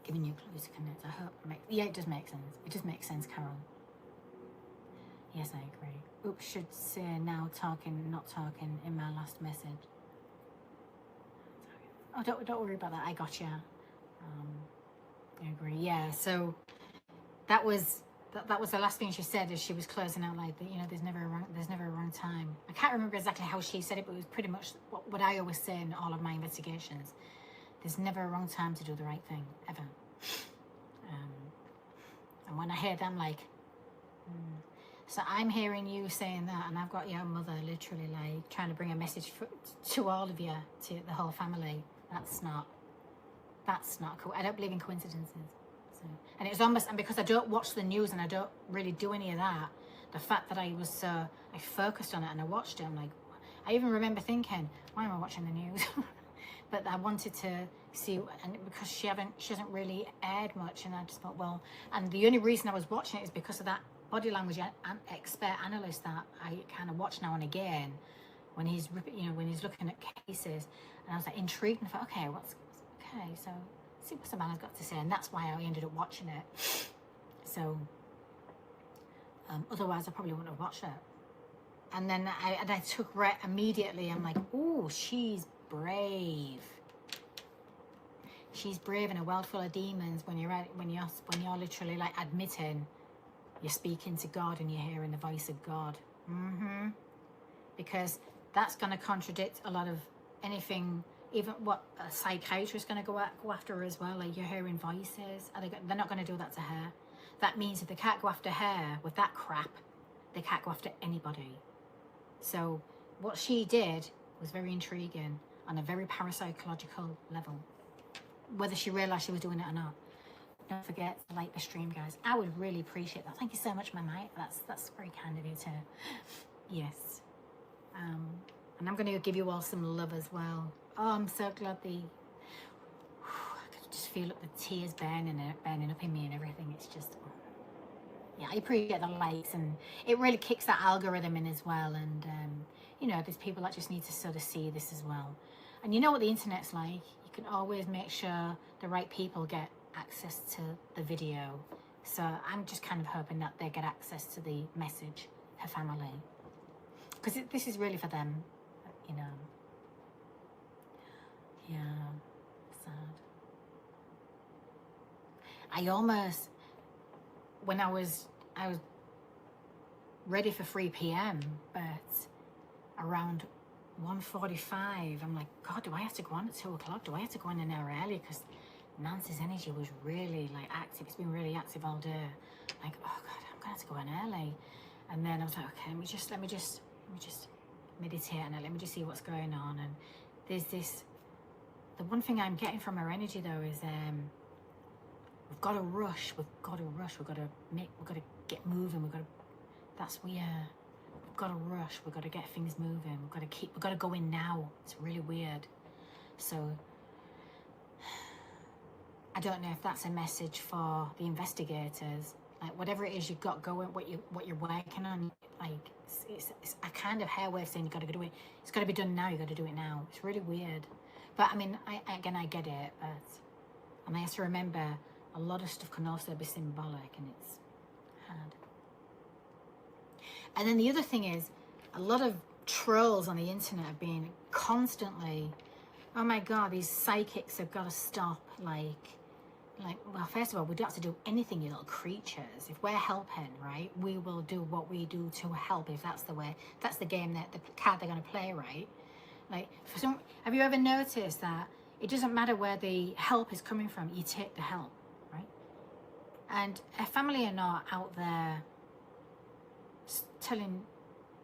S1: giving you clues to connect. I hope it does make sense. It does make sense, Carol. Yes, I agree. Oops, should say now talking, not talking in my last message. Oh, don't worry about that. I got you. I agree. Yeah. So that was the last thing she said as she was closing out, like, you know, there's never a wrong time. I can't remember exactly how she said it, but it was pretty much what I always say in all of my investigations. There's never a wrong time to do the right thing, ever. And when I hear them, like, so I'm hearing you saying that, and I've got your mother literally like trying to bring a message to all of you, to the whole family. That's not cool. I don't believe in coincidences. So, and it was almost, and because I don't watch the news and I don't really do any of that, the fact that I focused on it and I watched it, I'm like, I even remember thinking, why am I watching the news? But I wanted to see, and because she hasn't really aired much, and I just thought, well, and the only reason I was watching it is because of that body language expert analyst that I kind of watch now and again when he's looking at cases, and I was like intrigued and I thought, okay, so see what Savannah's got to say, and that's why I ended up watching it. So otherwise I probably wouldn't have watched it. And then I took immediately, I'm like, oh, she's brave. She's brave in a world full of demons. When you're literally like admitting you're speaking to God and you're hearing the voice of God. Because that's going to contradict a lot of anything even what a psychiatrist going to go after her as well? Like, you're hearing voices. They're not going to do that to her. That means if they can't go after her with that crap, they can't go after anybody. So what she did was very intriguing on a very parapsychological level, whether she realized she was doing it or not. Don't forget to like the stream, guys. I would really appreciate that. Thank you so much, my mate. That's very kind of you too. Yes. And I'm going to give you all some love as well. Oh, I'm so glad I could just feel the tears burning up in me and everything. It's just, yeah, I appreciate the likes, and it really kicks that algorithm in as well. And you know, there's people that just need to sort of see this as well. And you know what the internet's like. You can always make sure the right people get access to the video. So I'm just kind of hoping that they get access to the message, her family, because this is really for them, you know. Yeah, sad. I almost, when I was ready for 3 p.m, but around 1:45, I'm like, God, do I have to go on at 2 o'clock? Do I have to go on an hour early? Because Nancy's energy was really like active. It's been really active all day. Like, oh God, I'm gonna have to go on early. And then I was like, okay, let me just meditate and let me just see what's going on. And there's this, the one thing I'm getting from her energy though is we've got to rush, we've got to get moving, that's weird. We've got to rush, we've got to get things moving, we've got to go in now. It's really weird. So I don't know if that's a message for the investigators. Like, whatever it is you've got going, what you're working on, like it's a kind of hair way of saying you got to do it. It's got to be done now. You got to do it now. It's really weird. But I mean, I get it. And I have to remember, a lot of stuff can also be symbolic, and it's hard. And then the other thing is, a lot of trolls on the internet have been constantly, oh my God, these psychics have got to stop. Like, well, first of all, we don't have to do anything, you little creatures. If we're helping, right, we will do what we do to help, if that's the way, that's the game, that the card they're going to play, right? Like, have you ever noticed that it doesn't matter where the help is coming from, you take the help, right? And a family are not out there telling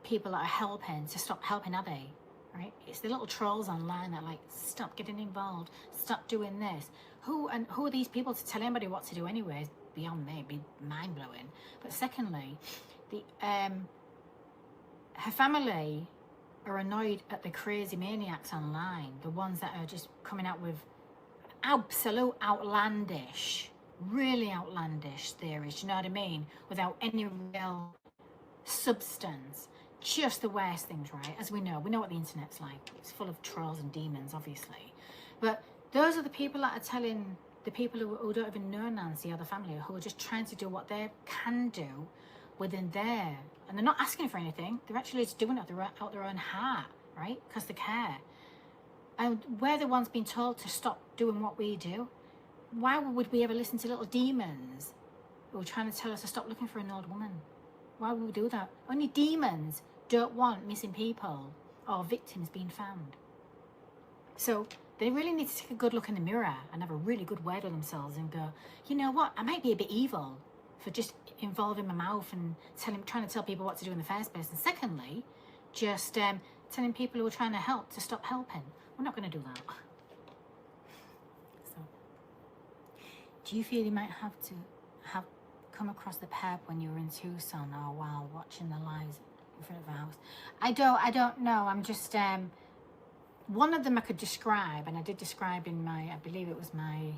S1: people that are helping to stop helping, are they? Right? It's the little trolls online that are like, stop getting involved, stop doing this. Who are these people to tell anybody what to do anyway? Beyond me, it'd be mind-blowing. But secondly, her family are annoyed at the crazy maniacs online, the ones that are just coming out with absolute outlandish, really outlandish theories, you know what I mean? Without any real substance. Just the worst things, right? As we know what the internet's like. It's full of trolls and demons, obviously. But those are the people that are telling the people who don't even know Nancy or the family, who are just trying to do what they can do within their, and they're not asking for anything. They're actually just doing it out their own heart, right? Because they care. And we're the ones being told to stop doing what we do. Why would we ever listen to little demons who are trying to tell us to stop looking for an old woman? Why would we do that? Only demons don't want missing people or victims being found. So they really need to take a good look in the mirror and have a really good word with themselves and go, you know what, I might be a bit evil for just involving my mouth and trying to tell people what to do in the first place. And secondly, just telling people who are trying to help to stop helping. We're not going to do that. So, do you feel you might have to come across the pub when you were in Tucson or while watching the lives in front of the house? I don't know. I'm just one of them I could describe, and I did describe in my, I believe it was my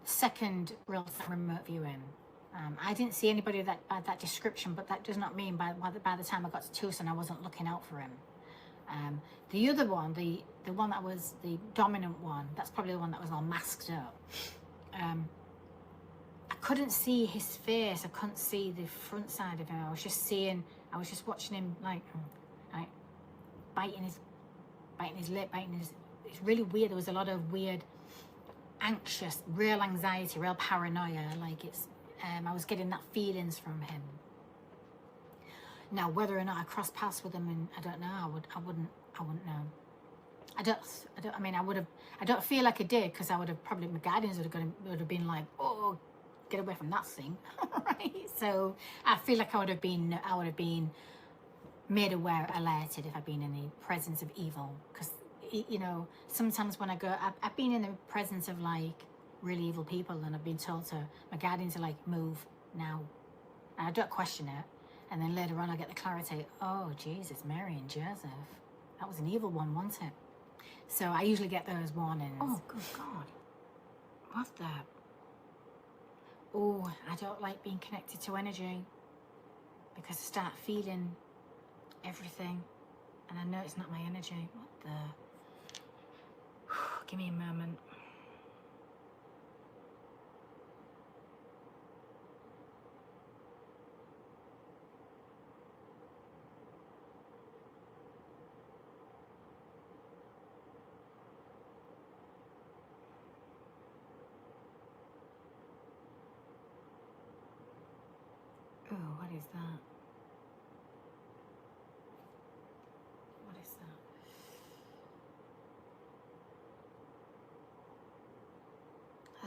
S1: second real-time remote viewing. I didn't see anybody that by that description, but that does not mean by the time I got to Tucson I wasn't looking out for him. The other one, the one that was the dominant one, that's probably the one that was all masked up. I couldn't see his face. I couldn't see the front side of him. I was just watching him like biting his lip, it's really weird. There was a lot of weird, anxious, real anxiety, real paranoia. Like I was getting that feelings from him. Now, whether or not I crossed paths with him, and I don't know, I wouldn't know. I mean, I don't feel like I did, because I would have probably, my guardians would have been like, oh, get away from that thing, right? So I feel like I would have been made aware, alerted, if I've been in the presence of evil. Because, you know, sometimes when I go, I've been in the presence of like really evil people, and I've been told to, my guardians are like, move now, and I don't question it. And then later on I get the clarity, oh Jesus, Mary and Joseph, that was an evil one, wasn't it? So I usually get those warnings. Oh, good God. What's that? Oh, I don't like being connected to energy, because I start feeling everything, and I know it's not my energy. What the? Give me a moment. Oh, what is that? What is that?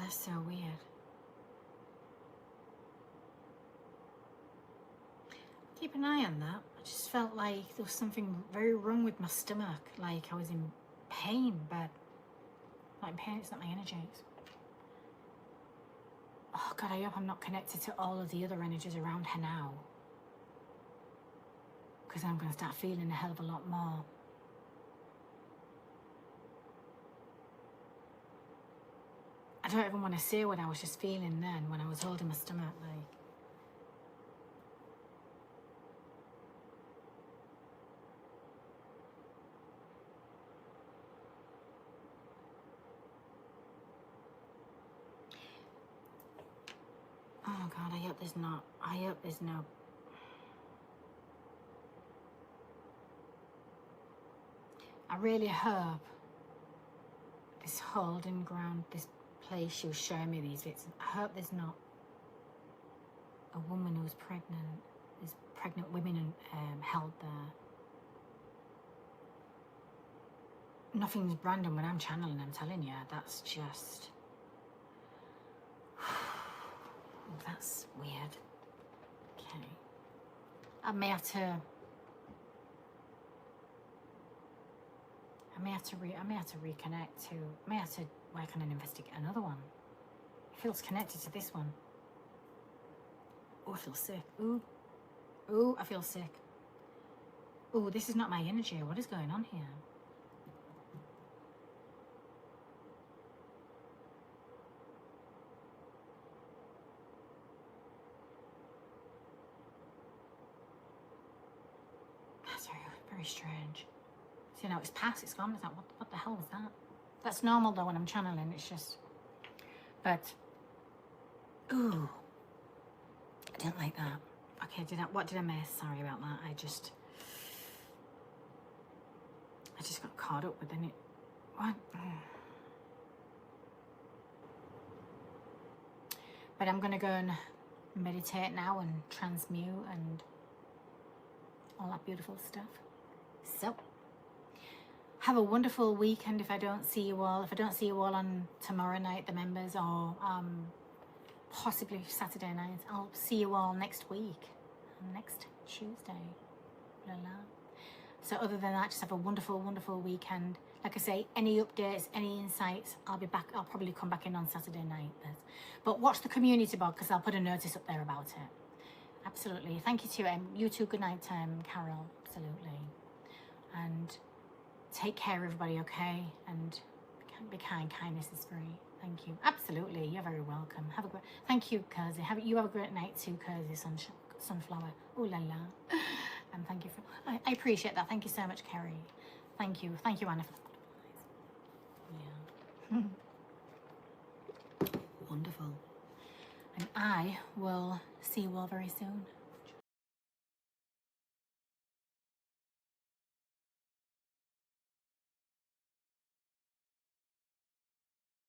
S1: That's so weird. Keep an eye on that. I just felt like there was something very wrong with my stomach. Like I was in pain, but not in pain, it's not my energy. Oh God, I hope I'm not connected to all of the other energies around her now, because I'm going to start feeling a hell of a lot more. I don't even want to say what I was just feeling then when I was holding my stomach, like. Oh God, I hope there's no. I really hope this holding ground, this place she was showing me these bits, I hope there's not a woman who's pregnant. There's pregnant women held there. Nothing's random when I'm channeling, I'm telling you. That's just... Oh, that's weird. Okay. I may have to reconnect to... I may have to work on and investigate another one. It feels connected to this one. Oh, I feel sick. Ooh. Ooh, I feel sick. Ooh, this is not my energy. What is going on here? That's very strange. So now it's past, it's gone. It's like, what the hell was that? That's normal though when I'm channeling. It's just... But... Ooh. I didn't like that. Okay, what did I miss? Sorry about that. I just got caught up with it. What? But I'm gonna go and meditate now and transmute and all that beautiful stuff. So have a wonderful weekend if I don't see you all. If I don't see you all on tomorrow night, the members, or possibly Saturday night, I'll see you all next week, next Tuesday. La la. So other than that, just have a wonderful, wonderful weekend. Like I say, any updates, any insights, I'll be back. I'll probably come back in on Saturday night. But watch the community blog, because I'll put a notice up there about it. Absolutely. Thank you to you too. Good night, Carol. Absolutely. And take care, everybody, okay? And be kind. Kindness is free. Thank you. Absolutely. You're very welcome. Have a great... Thank you, Kersey. You have a great night too, Kersey, Sunflower. Oh la la. And thank you for... I appreciate that. Thank you so much, Kerry. Thank you. Thank you, Anna, for the butterflies. Yeah. Wonderful. And I will see you all very soon.